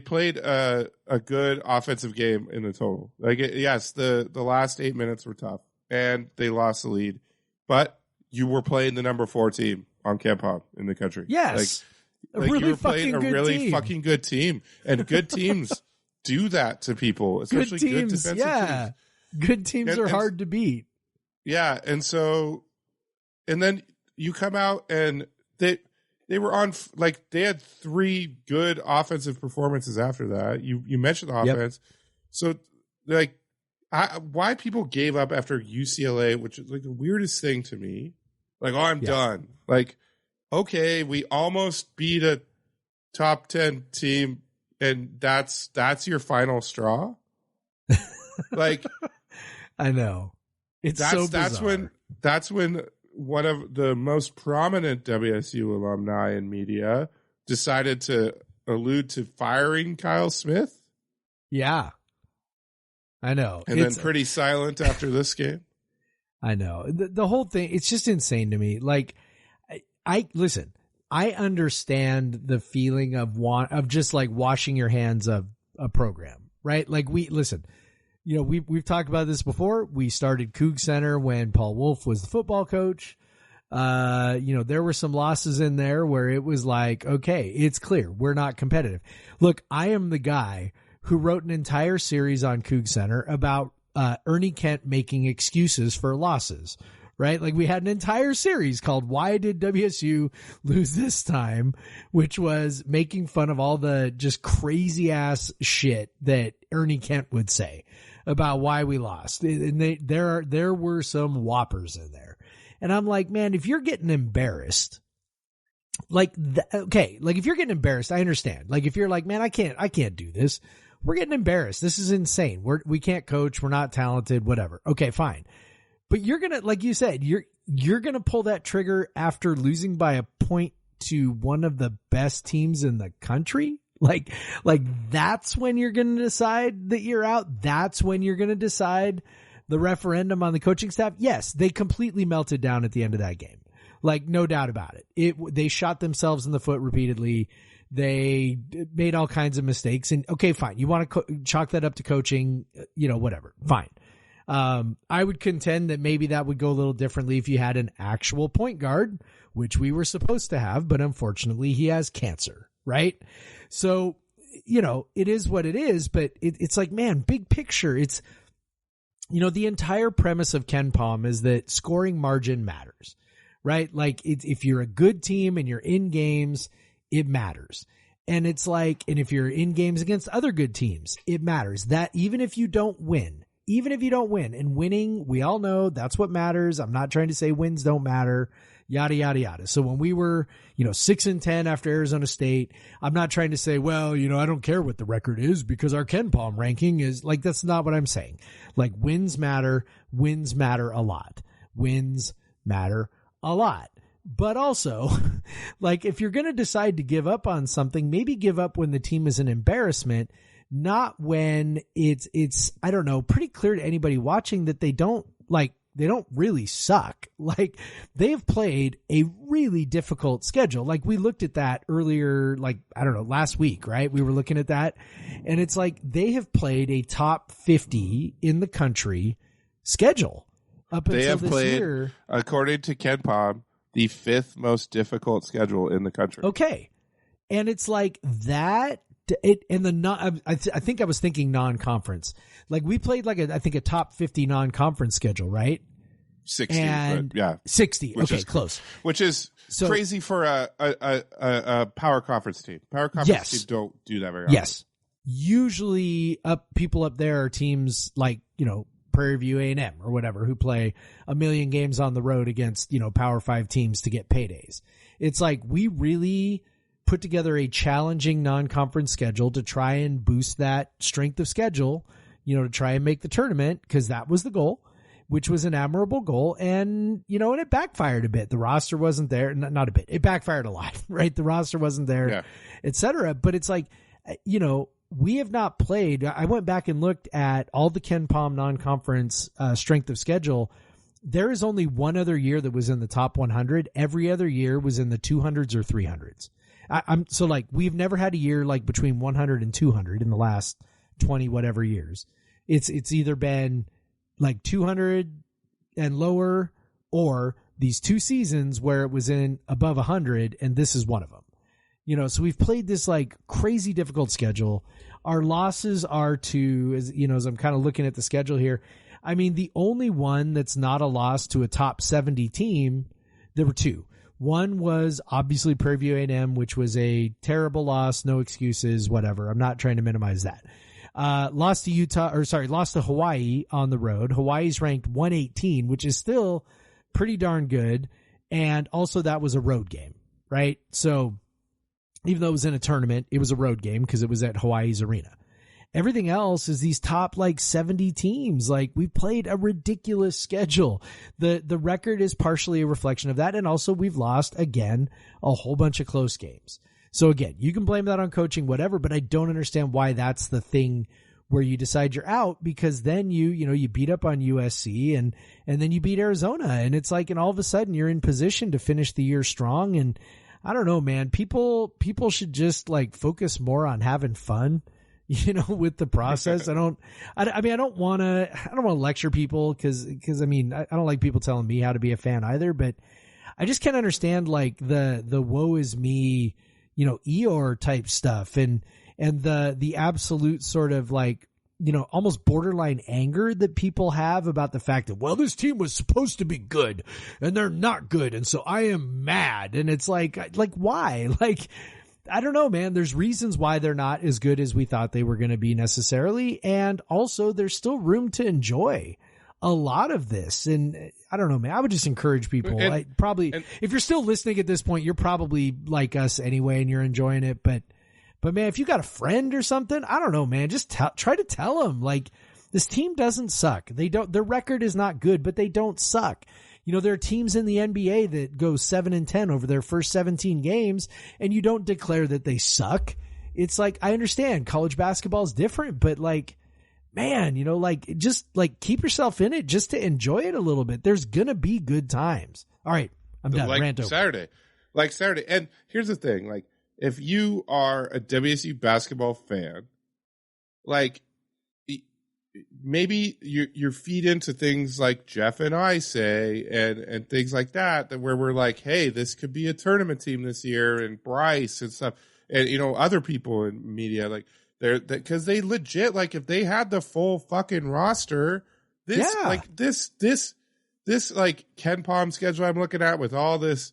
played a good offensive game in the total. Like yes, the last 8 minutes were tough and they lost the lead, but you were playing the number 4 team on KenPom in the country. Yes, like you were playing a really fucking good team, and good teams do that to people, especially good defensive teams. Good teams are hard to beat. Yeah, and then you come out and they were on, like, they had 3 good offensive performances after that. You mentioned the offense. So, like, why people gave up after UCLA, which is like the weirdest thing to me. Like, oh, I'm done. Like, okay, we almost beat a top 10 team, and that's your final straw. Like, I know. It's so bizarre. That's when one of the most prominent WSU alumni in media decided to allude to firing Kyle Smith. Yeah. I know. And then pretty silent after this game. I know. The whole thing, it's just insane to me. Like, listen, I understand the feeling of just like washing your hands of a program, right? Like, we've talked about this before. We started Coug Center when Paul Wolf was the football coach. There were some losses in there where it was like, okay, it's clear we're not competitive. Look, I am the guy who wrote an entire series on Coug Center about Ernie Kent making excuses for losses, right? Like, we had an entire series called Why Did WSU Lose This Time, which was making fun of all the just crazy ass shit that Ernie Kent would say about why we lost. And there were some whoppers in there. And I'm like, man, if you're getting embarrassed, like, if you're getting embarrassed, I understand. Like, if you're like, man, I can't do this. We're getting embarrassed. This is insane. We can't coach. We're not talented, whatever. Okay, fine. But you're going to, like you said, you're going to pull that trigger after losing by a point to one of the best teams in the country. Like that's when you're going to decide that you're out. That's when you're going to decide the referendum on the coaching staff. Yes, they completely melted down at the end of that game. Like, no doubt about it. They shot themselves in the foot repeatedly. They made all kinds of mistakes, and okay, fine. You want to chalk that up to coaching, whatever. Fine. I would contend that maybe that would go a little differently if you had an actual point guard, which we were supposed to have, but unfortunately he has cancer, right? So, it is what it is, but it's like, man, big picture. It's, the entire premise of Ken Palm is that scoring margin matters, right? Like, if you're a good team and you're in games, it matters. And it's like, and if you're in games against other good teams, it matters. That even if you don't win, and winning, we all know that's what matters. I'm not trying to say wins don't matter, yada, yada, yada. So when we were, 6-10 after Arizona State, I'm not trying to say, well, I don't care what the record is because our Ken Palm ranking is like, that's not what I'm saying. Like, wins matter a lot. Wins matter a lot. But also, like, if you're going to decide to give up on something, maybe give up when the team is an embarrassment, not when it's, I don't know, pretty clear to anybody watching that they don't really suck. Like, they've played a really difficult schedule. Like, we looked at that earlier, like, I don't know, last week, right? We were looking at that, and it's like they have played a top 50 in the country schedule up until this year. According to Ken Palm, the 5th most difficult schedule in the country. Okay. And it's like that. I think I was thinking non-conference. Like, we played like I think a top 50 non-conference schedule, right? 60, and but yeah. 60. Okay, close. Which is crazy for a power conference team. Power conference teams don't do that very often. Yes. Usually people up there are teams like, Prairie View A&M or whatever, who play a million games on the road against, Power 5 teams to get paydays. It's like, we really put together a challenging non-conference schedule to try and boost that strength of schedule, to try and make the tournament, because that was the goal, which was an admirable goal. And, and it backfired a bit. The roster wasn't there. Not a bit. It backfired a lot, right? The roster wasn't there, et cetera. But it's like, we have not played. I went back and looked at all the Ken Palm non-conference strength of schedule. There is only one other year that was in the top 100. Every other year was in the 200s or 300s. So like, we've never had a year like between 100 and 200 in the last 20 whatever years. It's either been like 200 and lower, or these 2 seasons where it was in above 100, and this is one of them. So we've played this like crazy difficult schedule. Our losses are to, as I'm kind of looking at the schedule here, I mean, the only one that's not a loss to a top 70 team There were two. One was obviously Prairie View A&M, which was a terrible loss, no excuses, whatever. I'm not trying to minimize that. Lost to Hawaii on the road. Hawaii's ranked 118, which is still pretty darn good. And also that was a road game, right? So even though it was in a tournament, it was a road game because it was at Hawaii's arena. Everything else is these top 70 teams. We played a ridiculous schedule. The record is partially a reflection of that. And also we've lost again a whole bunch of close games. So again, you can blame that on coaching, whatever, but I don't understand why that's the thing where you decide you're out, because then you beat up on USC and then you beat Arizona, and it's and all of a sudden you're in position to finish the year strong. And I don't know, man, people should just focus more on having fun, with the process. I don't want to lecture people because I don't like people telling me how to be a fan either, but I just can't understand the woe is me, Eeyore type stuff and the absolute sort of almost borderline anger that people have about the fact that, well, this team was supposed to be good and they're not good. And so I am mad. And it's why? I don't know, man. There's reasons why they're not as good as we thought they were going to be necessarily. And also there's still room to enjoy a lot of this. And I don't know, man, I would just encourage people. If you're still listening at this point, you're probably like us anyway, and you're enjoying it. But man, if you got a friend or something, I don't know, man, just try to tell them this team doesn't suck. Their record is not good, but they don't suck. There are teams in the NBA that go 7-10 over their first 17 games, and you don't declare that they suck. It's I understand college basketball is different, but man, just keep yourself in it just to enjoy it a little bit. There's going to be good times. All right. I'm done. Rant over. Saturday. And here's the thing, if you are a WSU basketball fan, maybe you feed into things like Jeff and I say and things like that where we're hey, this could be a tournament team this year, and Bryce and stuff, and other people in media because they legit if they had the full fucking roster, this Ken Palm schedule I'm looking at with all this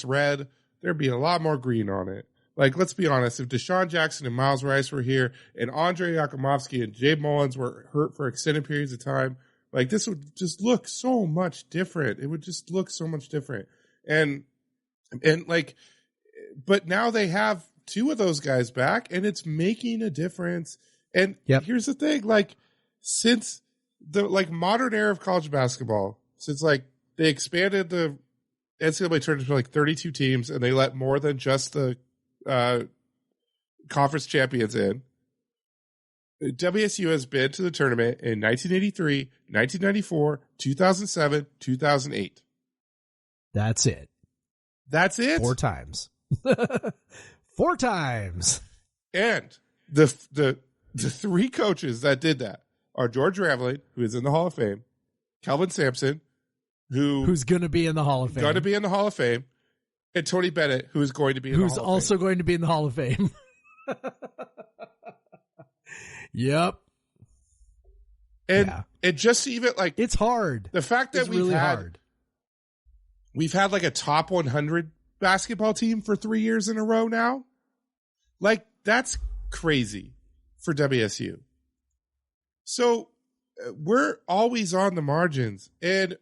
red, there'd be a lot more green on it. Let's be honest, if Deshaun Jackson and Miles Rice were here and Andre Yakumovsky and Jay Mullins were hurt for extended periods of time, this would just look so much different. It would just look so much different. And but now they have two of those guys back, and it's making a difference. And Here's the thing, since the modern era of college basketball, since they expanded the NCAA tournament to 32 teams, and they let more than just the conference champions in. WSU has been to the tournament in 1983, 1994, 2007, 2008. That's it. 4 times. 4 times. And the 3 coaches that did that are George Raveling, who is in the Hall of Fame, Kelvin Sampson, who's going to be in the Hall of Fame. And Tony Bennett, who is going to be in the Hall of Fame. Who's also going to be in the Hall of Fame. Yep. And it just even it's hard. The fact that we've had a top 100 basketball team for 3 years in a row now. That's crazy for WSU. So we're always on the margins. And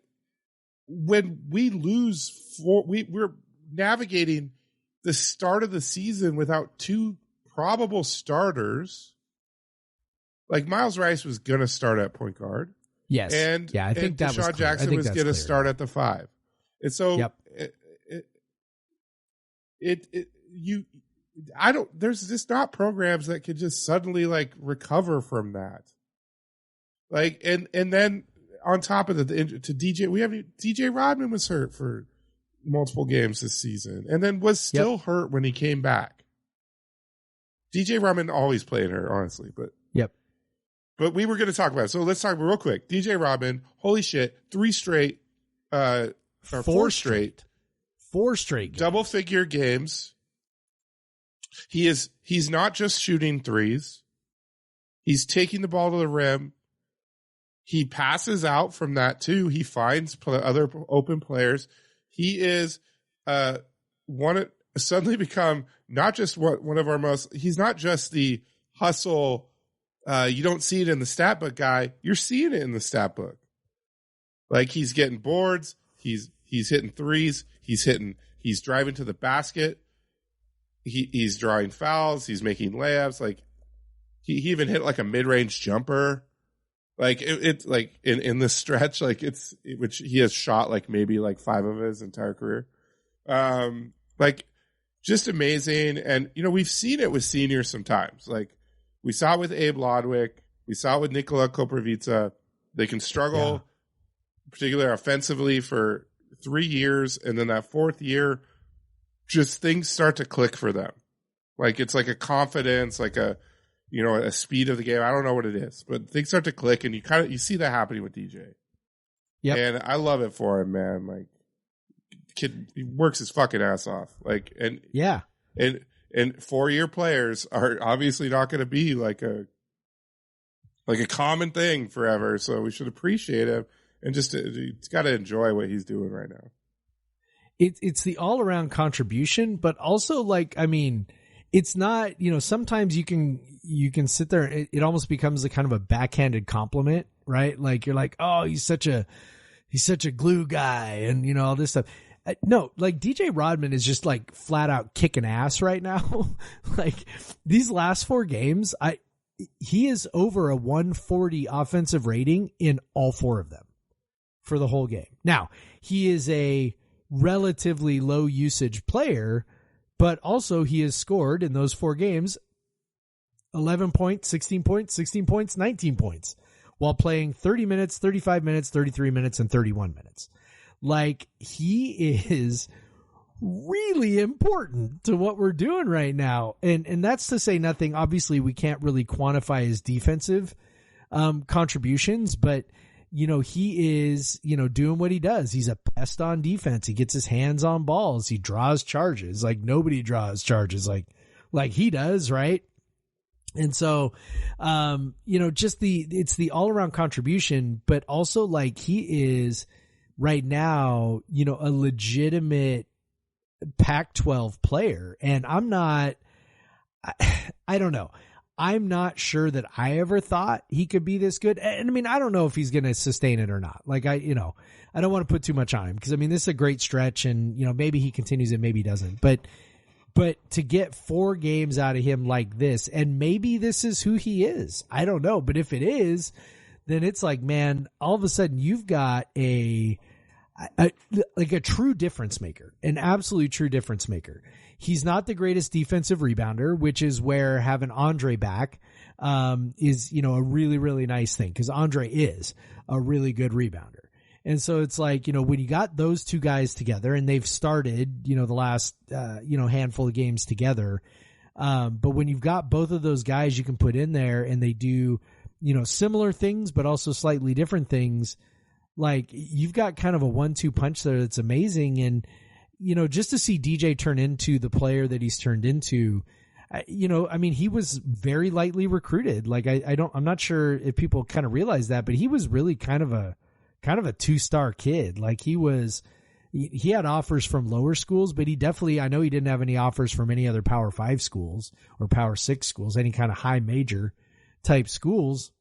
when we lose we're navigating the start of the season without 2 probable starters. Miles Rice was going to start at point guard. Yes. I think that was Deshaun Jackson was going to start at the 5. And so there's just not programs that could just suddenly recover from that. And then on top of DJ Rodman was hurt for multiple games this season, and then was still hurt when he came back. DJ Rodman always playing hurt, honestly, but we were going to talk about it. So let's talk real quick. DJ Rodman, holy shit, 4 straight games. Double figure games. He's not just shooting threes. He's taking the ball to the rim. He passes out from that too. He finds other open players. he is suddenly become not just one of our most. He's not just the hustle. You don't see it in the stat book guy. You're seeing it in the stat book. Like he's getting boards. He's hitting threes. He's driving to the basket. He's drawing fouls. He's making layups. Like he even hit like a mid-range jumper. Like it's like in this stretch, like which he has shot like maybe like 5 of his entire career. Like just amazing. And, you know, we've seen it with seniors sometimes. Like we saw it with Abe Lodwick. We saw it with Nikola Koprivica. They can struggle, particularly offensively, for 3 years. And then that 4th year, just things start to click for them. Like it's like a confidence, like a speed of the game. I don't know what it is, but things start to click, and you see that happening with DJ. Yeah, and I love it for him, man. Like, kid, he works his fucking ass off. Like, and 4-year players are obviously not going to be like a common thing forever. So we should appreciate him, and just he's got to enjoy what he's doing right now. It's the all around contribution, but also like, I mean, it's not, you know, sometimes you can sit there. It almost becomes a kind of a backhanded compliment, right? Like you're like, oh, he's such a glue guy, and you know all this stuff. No, like DJ Rodman is just like flat out kicking ass right now. Like these last 4 games, he is over a 140 offensive rating in all 4 of them for the whole game. Now he is a relatively low usage player, but also he has scored in those 4 games 11 points, 16 points, 16 points, 19 points while playing 30 minutes, 35 minutes, 33 minutes, and 31 minutes. Like he is really important to what we're doing right now. And that's to say nothing. Obviously we can't really quantify his defensive contributions, but you know, he is, you know, doing what he does. He's a pest on defense. He gets his hands on balls. He draws charges like nobody draws charges like he does. Right. And so, you know, it's the all around contribution, but also like he is right now, you know, a legitimate Pac-12 player. And I don't know. I'm not sure that I ever thought he could be this good. And I mean, I don't know if he's going to sustain it or not. Like I don't want to put too much on him because I mean, this is a great stretch and, you know, maybe he continues it, maybe he doesn't, but to get 4 games out of him like this, and maybe this is who he is. I don't know. But if it is, then it's like, man, all of a sudden you've got a true difference maker, an absolute true difference maker. He's not the greatest defensive rebounder, which is where having Andre back is, you know, a really, really nice thing because Andre is a really good rebounder. And so it's like, you know, when you got those 2 guys together and they've started, you know, the last, you know, handful of games together. But when you've got both of those guys you can put in there and they do, you know, similar things, but also slightly different things, like you've got kind of a 1-2 punch there that's amazing. And, you know, just to see DJ turn into the player that he's turned into, you know, I mean, he was very lightly recruited. Like I'm not sure if people kind of realize that, but he was really kind of a 2-star kid. Like he had offers from lower schools, but I know he didn't have any offers from any other Power 5 schools or Power 6 schools, any kind of high major type schools,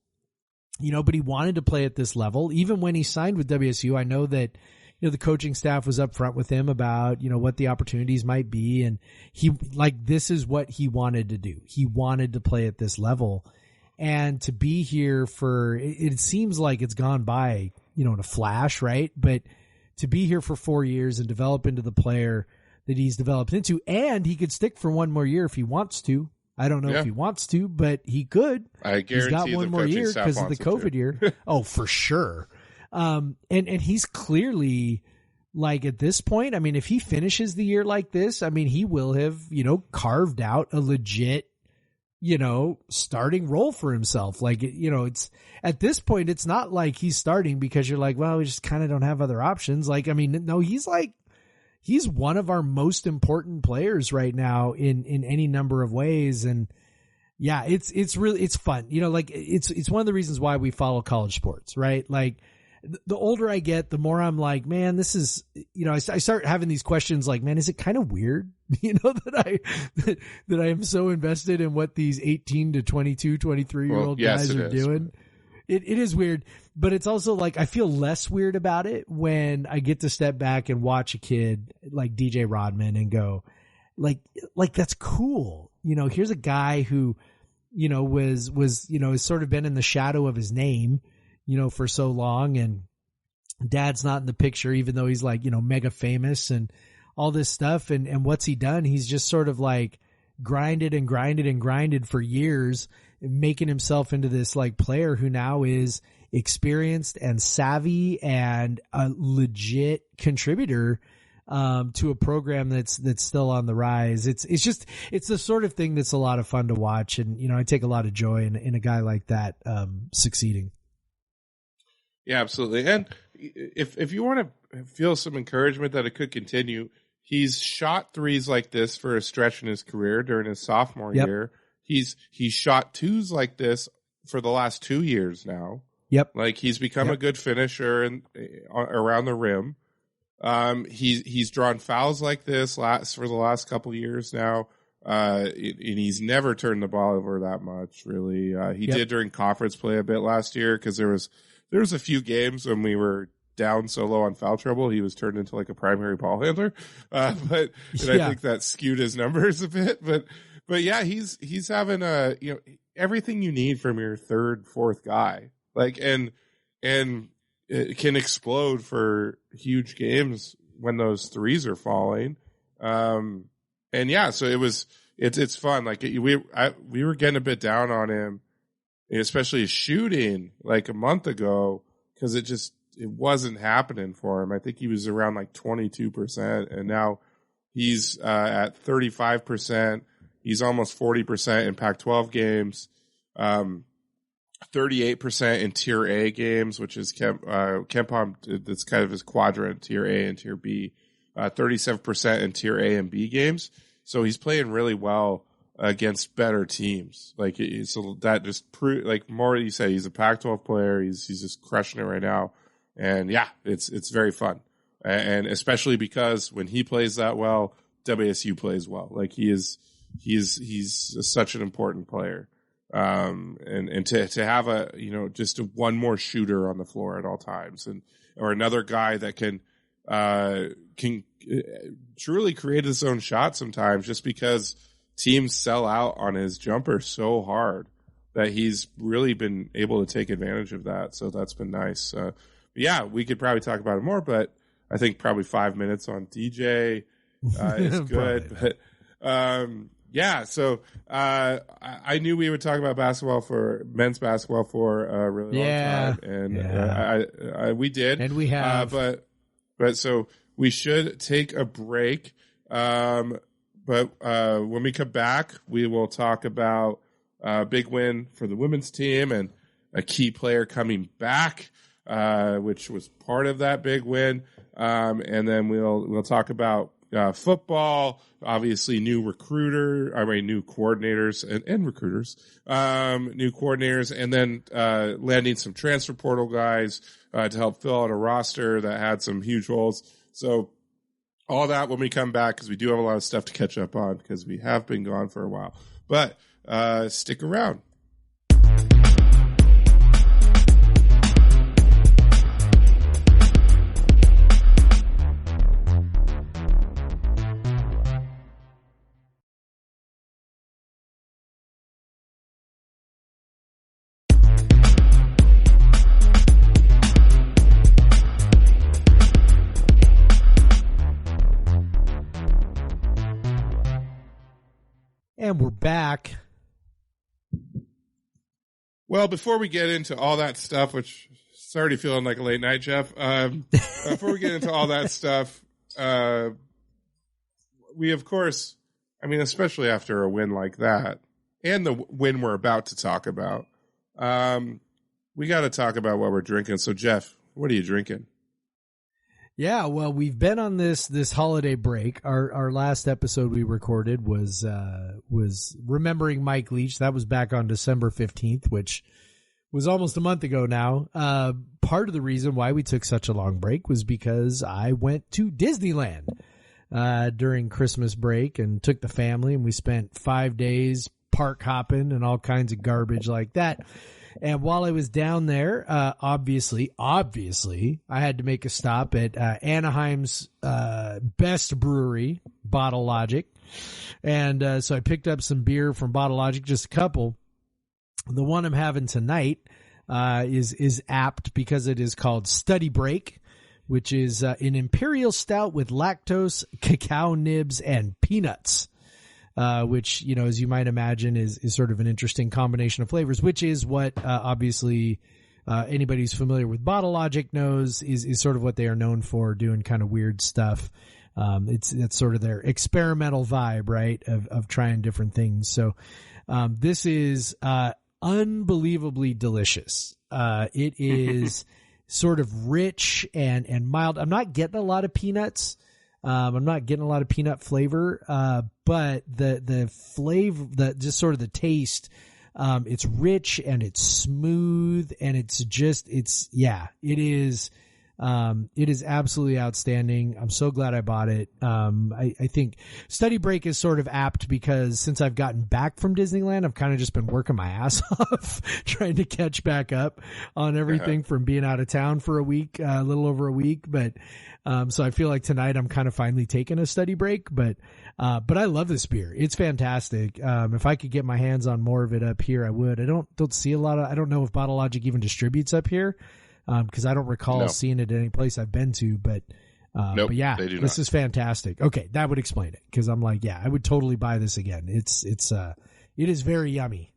you know, but he wanted to play at this level. Even when he signed with WSU, I know that, you know, the coaching staff was up front with him about, you know, what the opportunities might be. And this is what he wanted to do. He wanted to play at this level and to be here it seems like it's gone by, you know, in a flash, right? But to be here for 4 years and develop into the player that he's developed into, and he could stick for 1 more year if he wants to. I don't know if he wants to, but he could. I guarantee he's got 1 more year because of the COVID year. Oh, for sure. And he's clearly like at this point, I mean, if he finishes the year like this, I mean, he will have, you know, carved out a legit, you know, starting role for himself. Like, you know, it's at this point, it's not like he's starting because you're like, well, we just kind of don't have other options. Like, I mean, no, he's one of our most important players right now in any number of ways. And yeah, it's really, it's fun. You know, like it's one of the reasons why we follow college sports, right? Like, the older I get, the more I'm like, man, this is, I start having these questions like, man, is it kind of weird, that I am so invested in what these 18 to 22, 23-year-old guys are doing. It is weird, but it's also like, I feel less weird about it when I get to step back and watch a kid like DJ Rodman and go, like, that's cool. Here's a guy who, was, has sort of been in the shadow of his name, for so long, and dad's not in the picture, even though he's like, mega famous and all this stuff. And what's he done? He's just sort of like grinded and grinded and grinded for years, making himself into this like player who now is experienced and savvy and a legit contributor to a program that's still on the rise. It's the sort of thing that's a lot of fun to watch. And, I take a lot of joy in a guy like that, succeeding. Yeah, absolutely. And if you want to feel some encouragement that it could continue, he's shot threes like this for a stretch in his career during his sophomore year. He's shot twos like this for the last 2 years now. Yep. Like he's become a good finisher around the rim. He's drawn fouls like this for the last couple of years now. And he's never turned the ball over that much, really. He did during conference play a bit last year because there was a few games when we were down so low on foul trouble, he was turned into like a primary ball handler. I think that skewed his numbers a bit, but yeah, he's having everything you need from your third, fourth guy, like, and it can explode for huge games when those threes are falling. So it's fun. Like we were getting a bit down on him, especially his shooting like a month ago, because it wasn't happening for him. I think he was around like 22%, and now he's at 35%. He's almost 40% in Pac-12 games, 38% in Tier A games, which is KenPom. That's kind of his quadrant, Tier A and Tier B. 37% in Tier A and B games. So he's playing really well against better teams. Like, so that just like more you said, he's a Pac-12 player. He's just crushing it right now. And yeah, it's very fun. And especially because when he plays that well, WSU plays well. Like he's such an important player. And to have just one more shooter on the floor at all times, or another guy that can truly create his own shot sometimes, just because teams sell out on his jumper so hard that he's really been able to take advantage of that. So that's been nice. Yeah, we could probably talk about it more, but I think probably 5 minutes on DJ is good. But so I knew we would talk about men's basketball for a really long time, and we did, and we have. But so we should take a break. But when we come back, we will talk about a big win for the women's team and a key player coming back, which was part of that big win. And then we'll talk about football, obviously new coordinators and recruiters, new coordinators, and then landing some transfer portal guys to help fill out a roster that had some huge holes. So all that when we come back, because we do have a lot of stuff to catch up on because we have been gone for a while. But stick around. And we're back. Well, before we get into all that stuff, which is already feeling like a late night, Jeff, before we get into all that stuff, we, of course, especially after a win like that, and the win we're about to talk about, we got to talk about what we're drinking. So, Jeff, what are you drinking? Yeah, well, we've been on this holiday break. Our last episode we recorded was remembering Mike Leach. That was back on December 15th, which was almost a month ago now. Part of the reason why we took such a long break was because I went to Disneyland during Christmas break and took the family, and we spent 5 days park hopping and all kinds of garbage like that. And while I was down there, obviously, I had to make a stop at Anaheim's best brewery, Bottle Logic. And so I picked up some beer from Bottle Logic, just a couple. The one I'm having tonight is apt because it is called Study Break, which is an imperial stout with lactose, cacao nibs, and peanuts. Which, you know, as you might imagine, is sort of an interesting combination of flavors, which is what obviously anybody who's familiar with Bottle Logic knows is sort of what they are known for, doing kind of weird stuff. It's sort of their experimental vibe, right, of trying different things. So this is unbelievably delicious. It is sort of rich and mild. I'm not getting a lot of peanuts. I'm not getting a lot of peanut flavor, but the flavor, just sort of the taste, it's rich and it's smooth and it is absolutely outstanding. I'm so glad I bought it. I think Study Break is sort of apt because since I've gotten back from Disneyland, I've kind of just been working my ass off trying to catch back up on everything from being out of town for a week, a little over a week. But, so I feel like tonight I'm kind of finally taking a study break, but I love this beer. It's fantastic. If I could get my hands on more of it up here, I would. I don't see a lot of, I don't know if Bottle Logic even distributes up here. Because I don't recall seeing it at any place I've been to, but but yeah, this is fantastic. Okay, that would explain it. Because I'm like, yeah, I would totally buy this again. It is very yummy.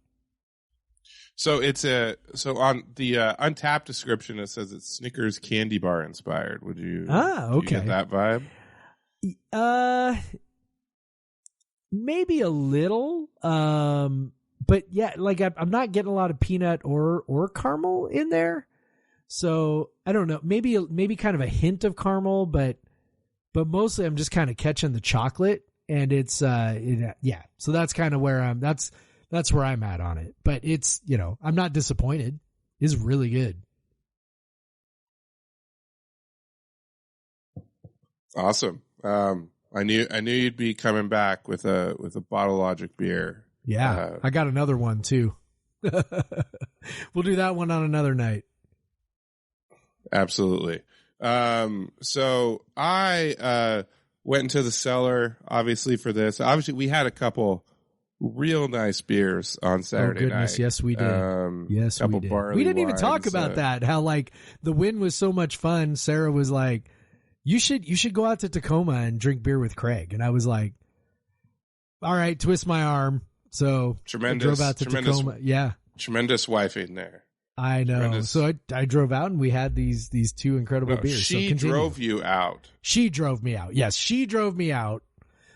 So on the Untapped description it says it's Snickers candy bar inspired. Would you? Okay. You get that vibe? Maybe a little. But yeah, like I'm not getting a lot of peanut or caramel in there. So I don't know, maybe kind of a hint of caramel, but mostly I'm just kind of catching the chocolate, and it's yeah. So that's kind of where that's where I'm at on it. But it's, you know, I'm not disappointed. It's really good. Awesome. I knew you'd be coming back with a Bottle Logic beer. Yeah, I got another one too. We'll do that one on another night. Absolutely. So I went into the cellar, obviously, for this. Obviously, we had a couple real nice beers on Saturday night. Yes, we did. Yes, we did. We didn't even talk about that. How, like, the win was so much fun. Sarah was like, you should go out to Tacoma and drink beer with Craig. And I was like, all right, twist my arm. So I drove out to Tacoma. Yeah. Tremendous wifing there. I know. Tremendous. So I drove out and we had these two incredible beers. She drove you out. She drove me out. Yes, she drove me out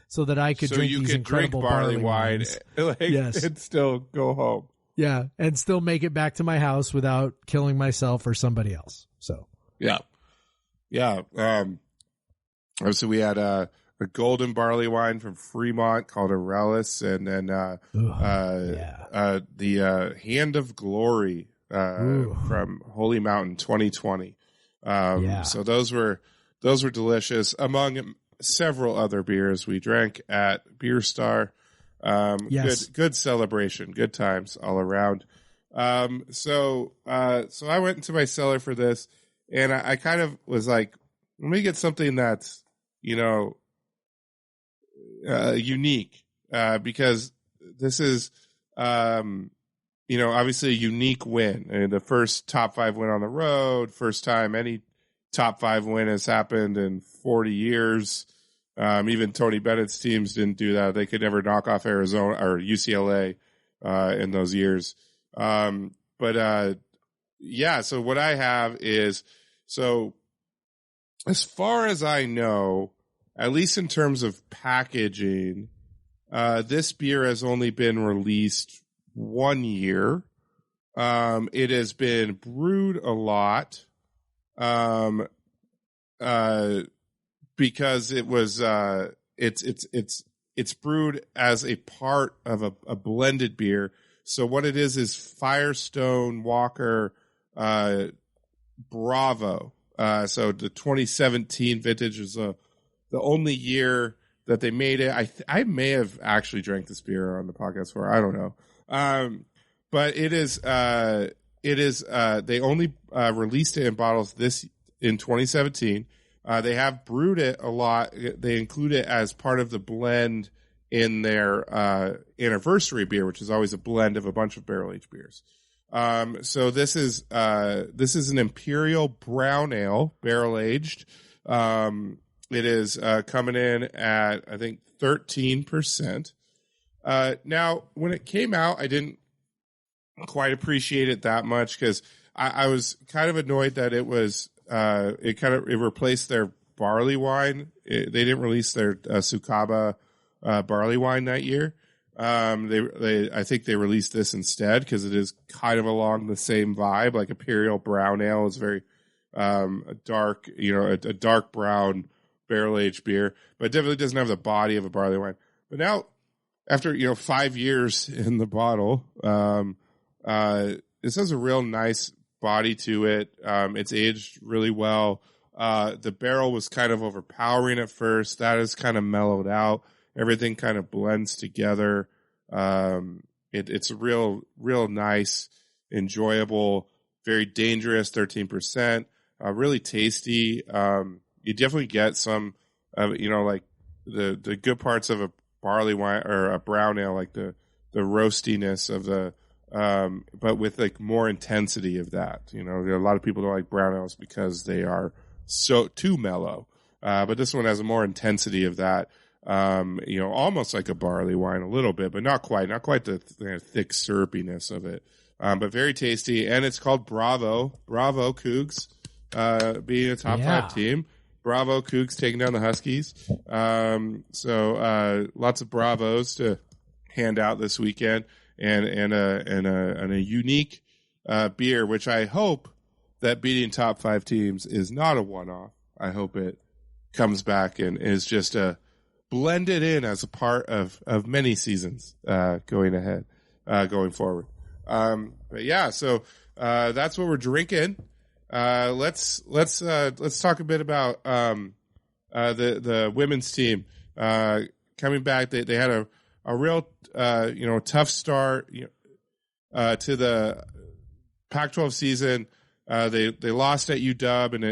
so that I could drink these incredible barley wine. Yes, and still go home. Yeah, and still make it back to my house without killing myself or somebody else. So yeah. So we had a golden barley wine from Fremont called Aurelis, and then the Hand of Glory from Holy Mountain 2020. So those were delicious, among several other beers we drank at Beer Star. Good celebration, good times all around. So I went into my cellar for this, and I kind of was like, let me get something that's, unique, because this is, obviously a unique win. I mean, the first top 5 win on the road, first time any top 5 win has happened in 40 years. Even Tony Bennett's teams didn't do that. They could never knock off Arizona or UCLA in those years. So what I have is, so as far as I know, at least in terms of packaging, this beer has only been released 1 year. It has been brewed a lot, because it was, it's brewed as a part of a blended beer. So what it is Firestone Walker Bravo. So the 2017 vintage is the only year that they made it. I may have actually drank this beer on the podcast before. I don't know. But it is they only released it in bottles in 2017. They have brewed it a lot. They include it as part of the blend in their anniversary beer, which is always a blend of a bunch of barrel aged beers. So this is an Imperial Brown Ale, barrel aged. It is coming in at, I think, 13%. Now, when it came out, I didn't quite appreciate it that much because I was kind of annoyed that it was it replaced their barley wine. They didn't release their Sukaba barley wine that year. I think they released this instead because it is kind of along the same vibe. Like Imperial Brown Ale is very a dark brown barrel aged beer, but it definitely doesn't have the body of a barley wine. But now, after 5 years in the bottle, this has a real nice body to it. It's aged really well. The barrel was kind of overpowering at first. That has kind of mellowed out. Everything kind of blends together. It's a real nice, enjoyable, very dangerous 13%. Really tasty. You definitely get some like the good parts of a barley wine or a brown ale, like the roastiness of the but with like more intensity of that. A lot of people don't like brown ales because they are so too mellow. But this one has a more intensity of that. Almost like a barley wine a little bit, but not quite the thick syrupiness of it. But very tasty. And it's called Bravo Cougs, being a top 5 team. Bravo Cougs taking down the Huskies. So lots of Bravos to hand out this weekend, and a unique beer, which I hope that beating top 5 teams is not a one-off. I hope it comes back and is just blended in as a part of many seasons going forward. But yeah, so that's what we're drinking. Let's talk a bit about the women's team coming back. They had a real tough start to the Pac-12 season. They lost at UW in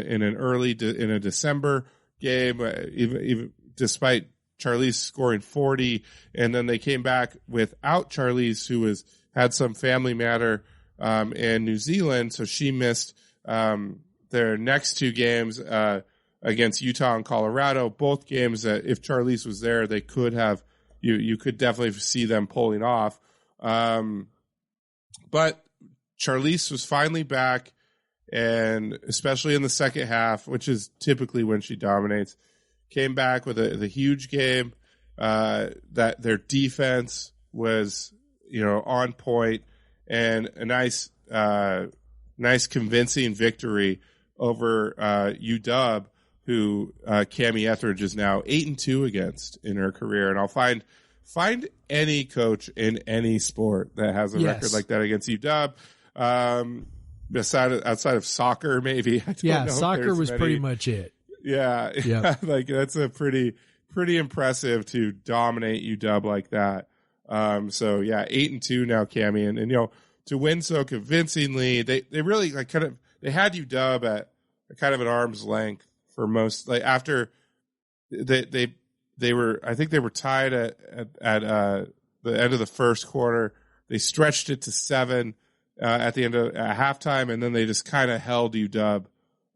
a December game, even despite Charlize scoring 40, and then they came back without Charlize, who had some family matter in New Zealand, so she missed their next 2 games against Utah and Colorado. Both games that if Charlize was there, they could have you could definitely see them pulling off. But Charlize was finally back, and especially in the second half, which is typically when she dominates, came back with a huge game. That their defense was on point, and a nice convincing victory over UW, who Cammie Etheridge is now 8-2 against in her career. And I'll find any coach in any sport that has a record like that against UW. Outside of soccer, maybe. I don't know soccer was pretty much it. Yeah, yep. Like that's a pretty impressive to dominate UW like that. So yeah, 8-2 now, Cammie, and to win so convincingly. They really they had UW at kind of an arm's length for most. Like after they were, I think they were tied at the end of the first quarter. They stretched it to 7 at the end of halftime, and then they just kind of held UW.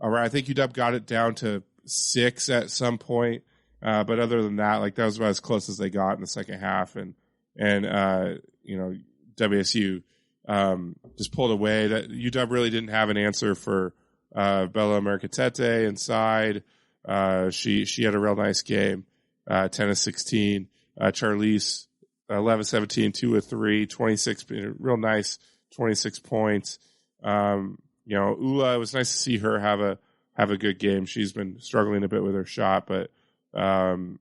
I think UW got it down to 6 at some point, but other than that, like that was about as close as they got in the second half, and WSU just pulled away. That UW really didn't have an answer for Bella Mercatete inside. She had a real nice game, 10 of 16. Charlize 11-17, 2 of 3, 26, real nice 26 points. Ula, it was nice to see her have a good game. She's been struggling a bit with her shot, but 11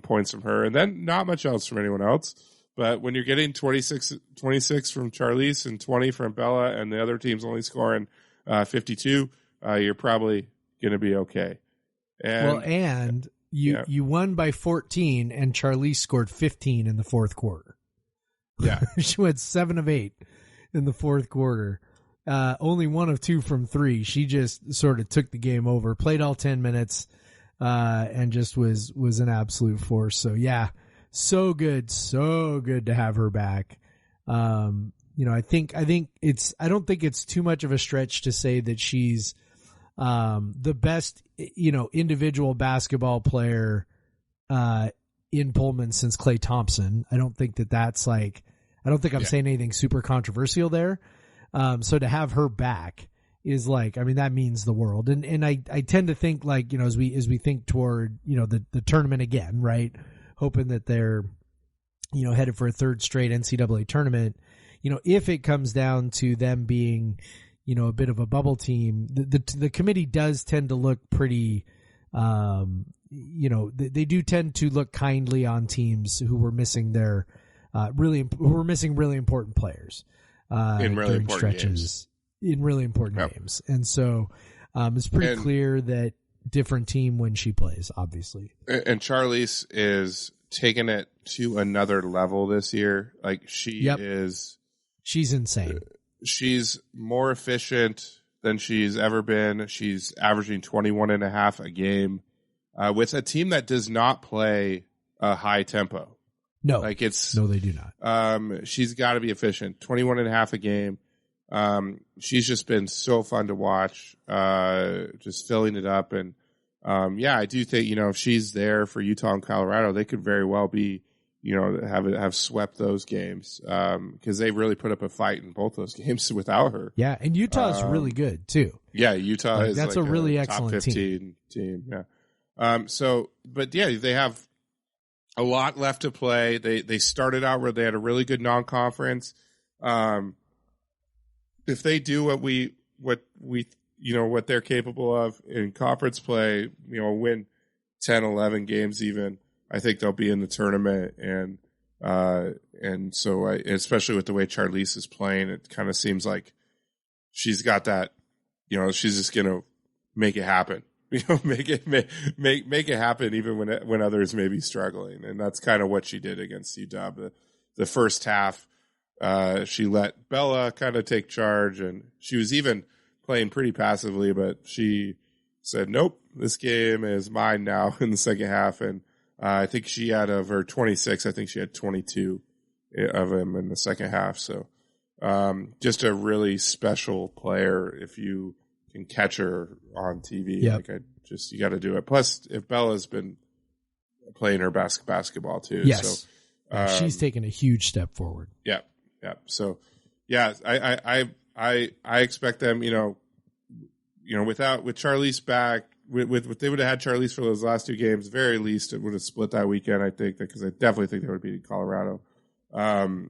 points from her, and then not much else from anyone else. But when you're getting 26 from Charlize and 20 from Bella, and the other team's only scoring 52, you're probably going to be okay. And you won by 14, and Charlize scored 15 in the fourth quarter. Yeah, she went 7 of 8 in the fourth quarter. Only 1 of 2 from 3. She just sort of took the game over, played all 10 minutes, and just was an absolute force. So yeah, so good to have her back. I think I don't think it's too much of a stretch to say that she's the best, individual basketball player in Pullman since Klay Thompson. I don't think that's like, I don't think I'm saying anything super controversial there. So to have her back is like, I mean, that means the world. And I tend to think like, as we think toward, the tournament again, right? Hoping that they're, headed for a third straight NCAA tournament, if it comes down to them being, a bit of a bubble team, the committee does tend to look pretty, they do tend to look kindly on teams who were missing their, really important players. In really important stretches games. In really important games. And so it's pretty clear that different team when she plays, obviously. And Charlize is taking it to another level this year. Like she's insane. She's more efficient than she's ever been. She's averaging 21.5 a game with a team that does not play a high tempo. No, they do not. She's got to be efficient. 21.5 a game. She's just been so fun to watch, just filling it up. And, I do think, if she's there for Utah and Colorado, they could very well be, have swept those games. Cause they really put up a fight in both those games without her. Yeah. And Utah's really good too. Yeah. Utah is that's like a really top excellent 15 team. Yeah. They have a lot left to play. They started out where they had a really good non-conference. If they do what they're capable of in conference play, win 10, 11 games even, I think they'll be in the tournament. And so especially with the way Charlize is playing, it kind of seems like she's got that, she's just going to make it happen. Make it happen even when others may be struggling. And that's kind of what she did against UW. The first half, she let Bella kind of take charge, and she was even playing pretty passively, but she said, nope, this game is mine now in the second half. And I think she out of her 26, I think she had 22 of them in the second half. So just a really special player if you can catch her on TV. Yep. You got to do it. Plus, if Bella's been playing her basketball too. Yes. So, she's taken a huge step forward. Yeah. Yeah. So, yeah, I expect them, with Charlize back, with they would have had Charlize for those last two games, very least it would have split that weekend, I think, because I definitely think they would have beaten Colorado. With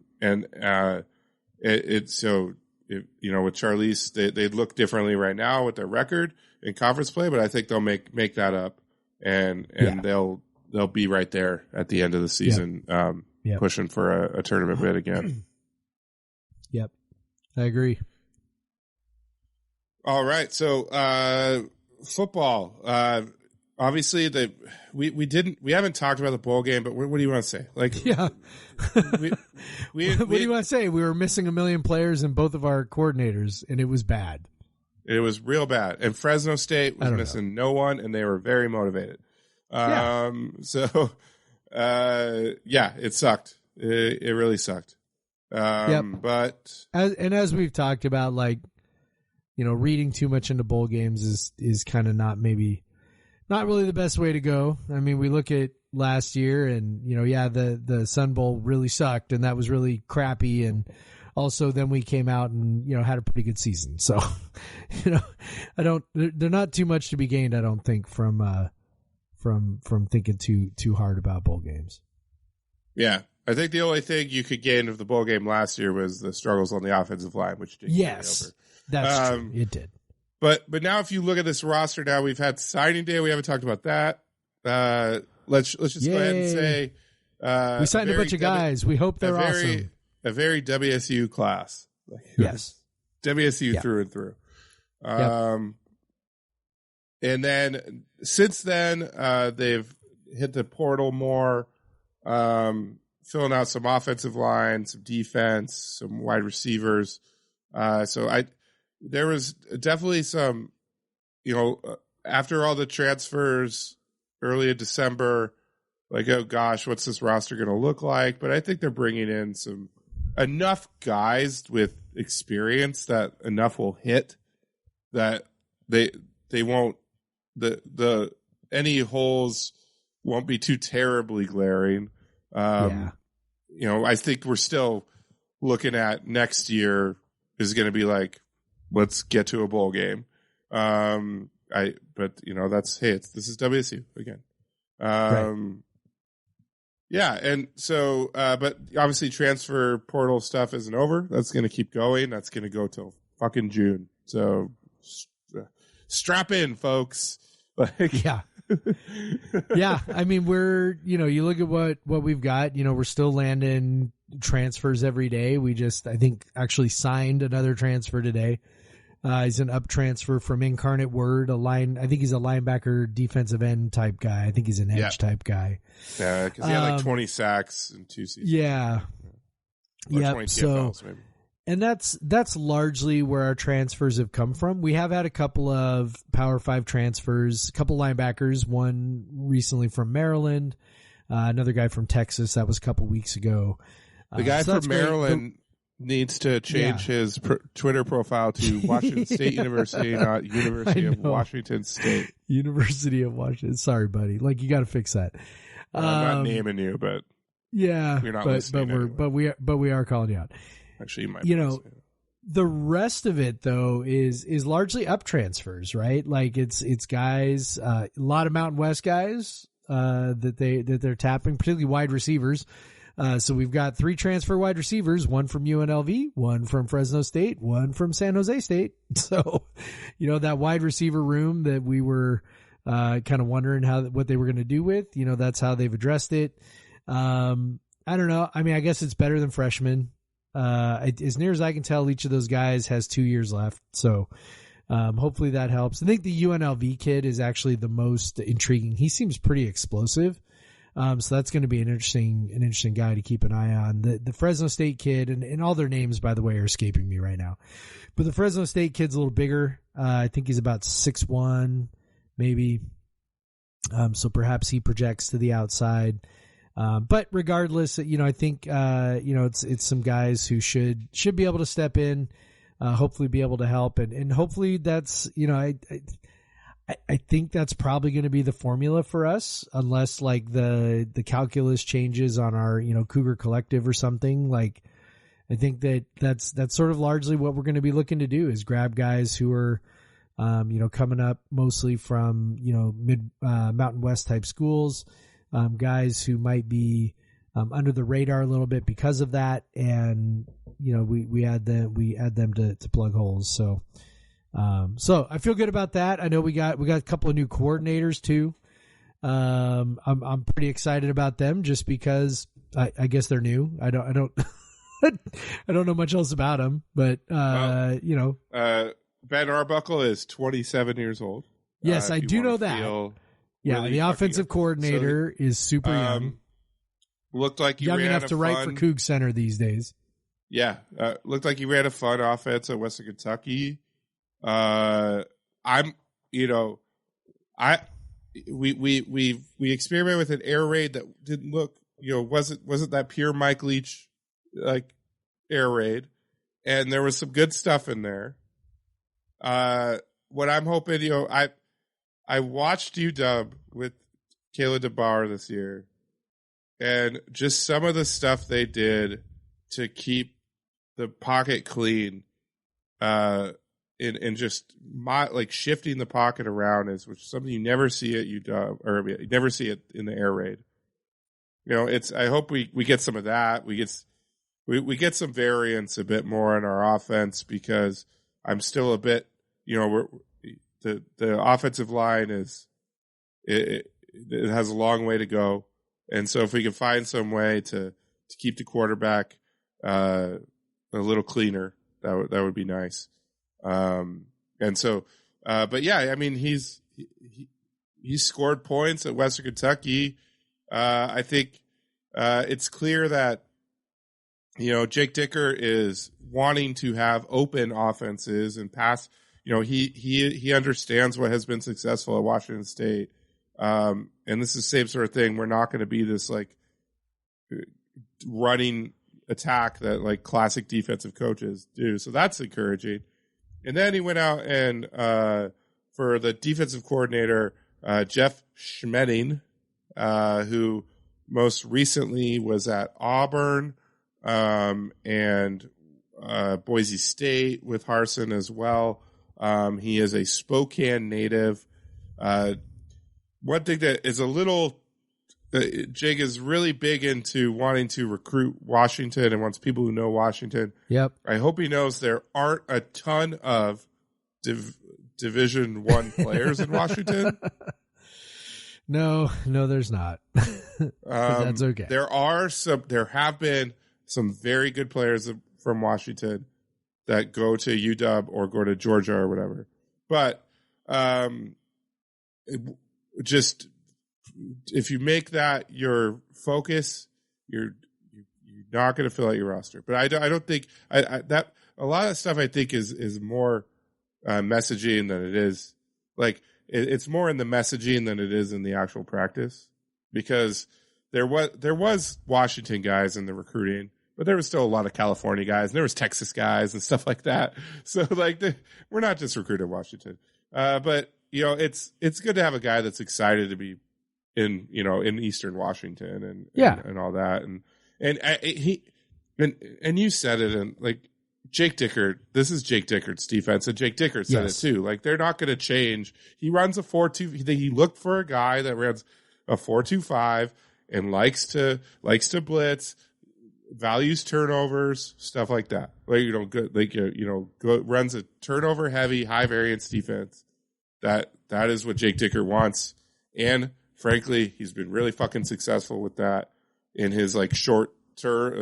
Charlize, they look differently right now with their record in conference play, but I think they'll make that up, and they'll be right there at the end of the season, pushing for a tournament bid again. Yep, I agree. All right, so football. Obviously, we haven't talked about the bowl game, but what do you want to say? Like, yeah, what do you want to say? We were missing a million players in both of our coordinators, and it was bad. It was real bad, and Fresno State was missing no one, and they were very motivated. It sucked. It really sucked. But as we've talked about, like, reading too much into bowl games is kind of not really the best way to go. I mean, we look at last year and, the Sun Bowl really sucked and that was really crappy. And also then we came out and, had a pretty good season. So, there's not too much to be gained, I don't think, from thinking too hard about bowl games. Yeah. I think the only thing you could gain of the bowl game last year was the struggles on the offensive line, which did carry over. That's true. It did. But now if you look at this roster now, we've had signing day. We haven't talked about that. Let's just go ahead and say We signed a bunch of guys. We hope they're awesome. A very WSU class. Yes. WSU through and through. And then since then, they've hit the portal more, filling out some offensive line, some defense, some wide receivers. There was definitely some, after all the transfers early in December, like, oh gosh, what's this roster going to look like? But I think they're bringing in enough guys with experience that enough will hit that they won't, any holes won't be too terribly glaring. I think we're still looking at next year is going to be like, let's get to a bowl game. This is WSU again. Right. Yeah. And so, but obviously transfer portal stuff isn't over. That's going to keep going. That's going to go till fucking June. So strap in, folks. Yeah. Yeah. I mean, you look at what we've got, we're still landing transfers every day. We just, I think, actually signed another transfer today. He's an up transfer from Incarnate Word, I think he's a linebacker, defensive end type guy. I think he's an edge type guy. Yeah, because he had like 20 sacks in 2 seasons. Yeah. Yeah. 20 TFLs, maybe. And that's largely where our transfers have come from. We have had a couple of Power 5 transfers, a couple linebackers, one recently from Maryland, another guy from Texas. That was a couple weeks ago. The guy from Maryland needs to change his Twitter profile to Washington State University, not University of Washington State. University of Washington. Sorry, buddy. Like, you got to fix that. I'm not naming you, but yeah, you're not listening anyway. but we are calling you out. Actually, you might. The rest of it though is largely up transfers, right? Like it's guys, a lot of Mountain West guys that they're tapping, particularly wide receivers. So we've got 3 transfer wide receivers, one from UNLV, one from Fresno State, one from San Jose State. So, that wide receiver room that we were kind of wondering what they were going to do with, that's how they've addressed it. I don't know. I mean, I guess it's better than freshmen. As near as I can tell, each of those guys has 2 years left. So hopefully that helps. I think the UNLV kid is actually the most intriguing. He seems pretty explosive. So that's going to be an interesting guy to keep an eye on. The Fresno State kid, and all their names, by the way, are escaping me right now. But the Fresno State kid's a little bigger. I think he's about 6'1", maybe. So perhaps he projects to the outside. But regardless, I think, it's some guys who should be able to step in, hopefully be able to help. And hopefully that's, I think that's probably going to be the formula for us, unless like the calculus changes on our, Cougar Collective or something. Like, I think that's sort of largely what we're going to be looking to do is grab guys who are, coming up mostly from, mid, Mountain West type schools, guys who might be, under the radar a little bit because of that. And, we add them to plug holes. So I feel good about that. I know we got a couple of new coordinators too. I'm pretty excited about them just because I guess they're new. I don't I don't know much else about them, but Ben Arbuckle is 27 years old. Yes, I do know that. Yeah, really, the offensive coordinator is super young. Looked like young enough to write for Coug Center these days. Yeah, looked like he ran a fun offense at Western Kentucky. We experimented with an air raid that didn't look, wasn't that pure Mike Leach like air raid, and there was some good stuff in there. What I'm hoping, I watched UW with Kayla DeBar this year, and just some of the stuff they did to keep the pocket clean, and just shifting the pocket around is something you never see at UW, or you never see it in the air raid. I hope we get some of that. We get some variance a bit more in our offense, because I'm still a bit, the offensive line it has a long way to go, And so if we can find some way to keep the quarterback a little cleaner, that would be nice. And so, but yeah, I mean, he's scored points at Western Kentucky. I think it's clear that, Jake Dicker is wanting to have open offenses and pass. He understands what has been successful at Washington State. And this is the same sort of thing. We're not going to be this like running attack that like classic defensive coaches do. So that's encouraging. And then he went out and for the defensive coordinator, Jeff Schmedding, who most recently was at Auburn and Boise State with Harsin as well. He is a Spokane native. One thing that is a little Jake is really big into wanting to recruit Washington and wants people who know Washington. Yep. I hope he knows there aren't a ton of Division I players in Washington. No, there's not. That's okay. There have been some very good players from Washington that go to UW or go to Georgia or whatever. But just if you make that your focus, you're not going to fill out your roster. But I don't think that a lot of stuff I think is more messaging than it is like it's more in the messaging than it is in the actual practice, because there was Washington guys in the recruiting, but there was still a lot of California guys and there was Texas guys and stuff like that. So like we're not just recruiting Washington, but it's good to have a guy that's excited to be in Eastern Washington and all that. And you said it, and like Jake Dickert, this is Jake Dickert's defense, and Jake Dickert said it too. Like they're not going to change. He runs a 4-2. He looked for a guy that runs a 4-2-5 and likes to blitz, values turnovers, stuff like that. Like runs a turnover heavy, high variance defense. That is what Jake Dickert wants, and frankly, he's been really fucking successful with that in his like short term.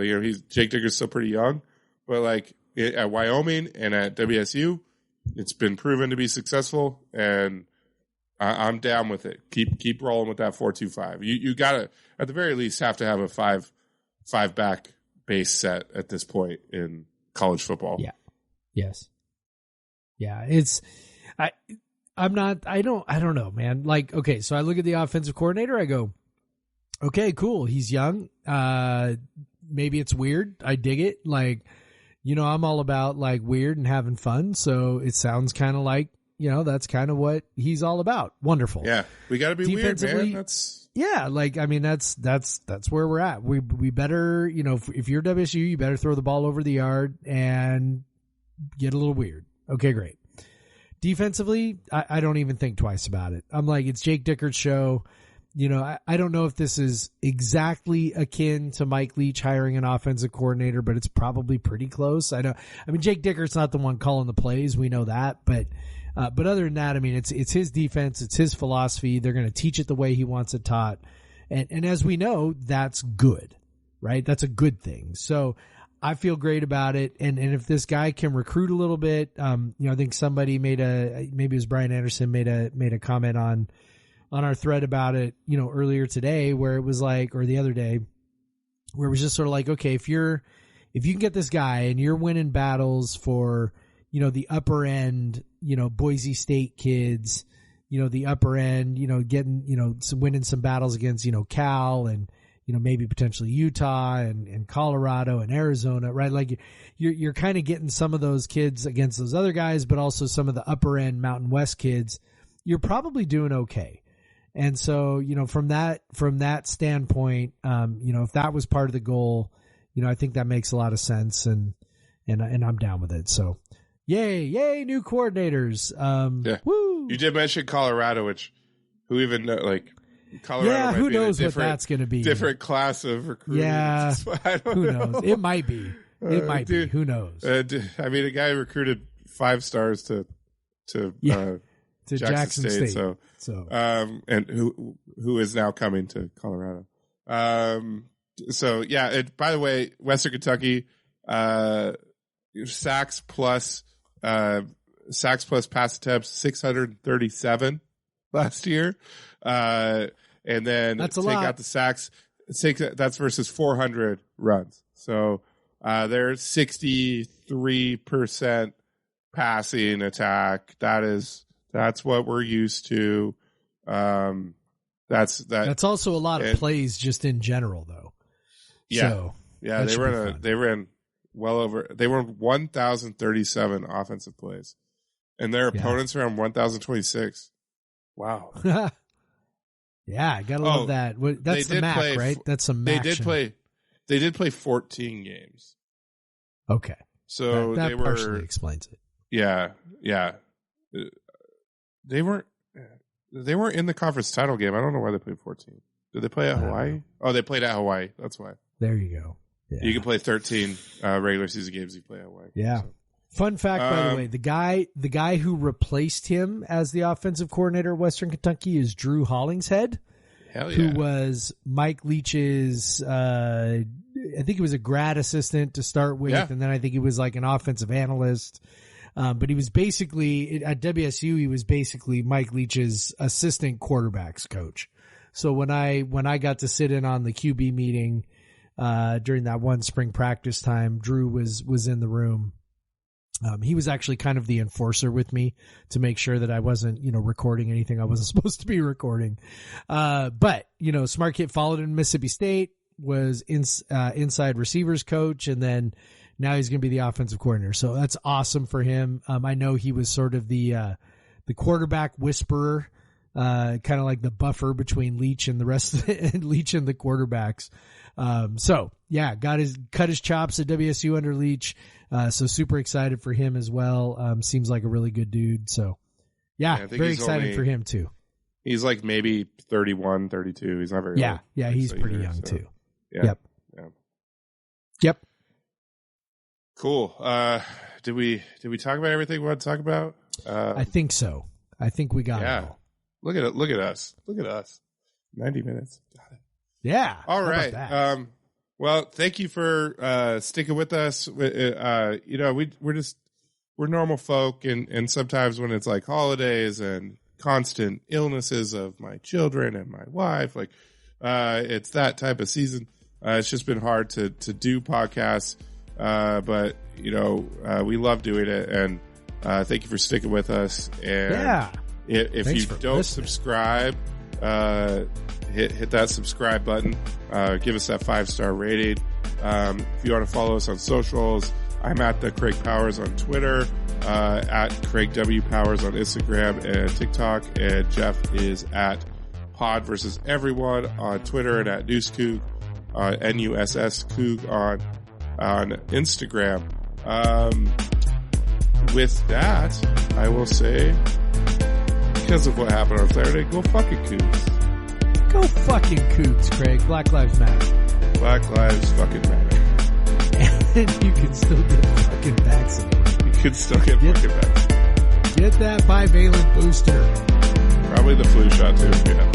Jake Dicker's still pretty young, but like at Wyoming and at WSU, it's been proven to be successful, and I'm down with it. Keep rolling with that 4-2-5. You gotta at the very least have to have a five back base set at this point in college football. Yeah. Yes. Yeah. I don't know, man. Like, okay, so I look at the offensive coordinator, I go, okay, cool. He's young. Maybe it's weird. I dig it. Like, I'm all about like weird and having fun. So it sounds kind of like, that's kind of what he's all about. Wonderful. Yeah. We got to be weird, man. Yeah. Like, I mean, that's where we're at. We better, if you're WSU, you better throw the ball over the yard and get a little weird. Okay, great. Defensively, I don't even think twice about it. I'm like, it's Jake Dickert's show. I don't know if this is exactly akin to Mike Leach hiring an offensive coordinator, but it's probably pretty close. Jake Dickert's not the one calling the plays. We know that, but other than that, I mean, it's his defense. It's his philosophy. They're going to teach it the way he wants it taught. And as we know, that's good, right? That's a good thing. So I feel great about it. And if this guy can recruit a little bit, I think somebody maybe it was Brian Anderson made a comment on our thread about it, earlier today, where it was like, or the other day, where it was just sort of like, okay, if you can get this guy and you're winning battles for, the upper end, Boise State kids, the upper end, getting, winning some battles against, Cal and, maybe potentially Utah and Colorado and Arizona, right? Like you're kind of getting some of those kids against those other guys, but also some of the upper end Mountain West kids. You're probably doing okay. And so, from that standpoint, if that was part of the goal, I think that makes a lot of sense, and I'm down with it. So, yay, new coordinators. Yeah. Woo. You did mention Colorado, which who even know, like Colorado? Yeah, might who be knows what that's going to be? Different class of recruiting. Yeah, who knows? It might be. It might be. Who knows? A guy recruited 5 stars to Jackson State. So and who is now coming to Colorado. So yeah, by the way, Western Kentucky, sacks plus pass attempts 637 last year. And then That's a take lot. out the sacks. That's versus 400 runs. So they're 63% passing attack. That's what we're used to. That's also a lot of plays just in general, though. Yeah, So, yeah. They ran 1,037 offensive plays, and their opponents ran 1,026. Wow. Yeah, I gotta love that. That's the MAC, right? That's a MAC. They did play 14 games. Okay, so that they were partially explains it. Yeah. They weren't in the conference title game. I don't know why they played 14. Did they play at Hawaii? Oh, they played at Hawaii. That's why. There you go. Yeah. You can play 13 regular season games if you play at Hawaii. Yeah. So. Fun fact, by the way, the guy who replaced him as the offensive coordinator at Western Kentucky is Drew Hollingshead, Hell yeah. who was Mike Leach's, I think he was a grad assistant to start with, and then I think he was like an offensive analyst. But he was basically, at WSU, he was basically Mike Leach's assistant quarterbacks coach. So when I got to sit in on the QB meeting, during that one spring practice time, Drew was in the room. He was actually kind of the enforcer with me to make sure that I wasn't, recording anything I wasn't supposed to be recording. But, smart kid, followed in Mississippi State, was inside receivers coach, and then now he's going to be the offensive coordinator. So that's awesome for him. I know he was sort of the quarterback whisperer, kind of like the buffer between Leach and the rest of Leach and the quarterbacks. So yeah, cut his chops at WSU under Leach. So super excited for him as well. Seems like a really good dude. So yeah, very excited for him too. He's like maybe 31, 32. He's not very old. Yeah, he's pretty young too. Yeah. Yep. Cool. Did we talk about everything we want to talk about? I think so. I think we got it all. Look at us. 90 minutes. Got it. Yeah. All right. Well, thank you for sticking with us. We're normal folk, and sometimes when it's like holidays and constant illnesses of my children and my wife, like it's that type of season. It's just been hard to do podcasts, but we love doing it, and thank you for sticking with us. And if you don't subscribe, hit that subscribe button. Give us that 5-star rating. If you want to follow us on socials, I'm at the Craig Powers on Twitter, at Craig W Powers on Instagram and TikTok, and Jeff is at Pod versus Everyone on Twitter and at NewsCoug, NUSS Coug on Instagram. With that, I will say, because of what happened on Saturday, go fucking Cougs. Go fucking Cougs, Craig. Black Lives Matter. Black Lives fucking matter. And you can still get fucking vaccinated. You can still get fucking vaccinated. Get that bivalent booster. Probably the flu shot too. Yeah.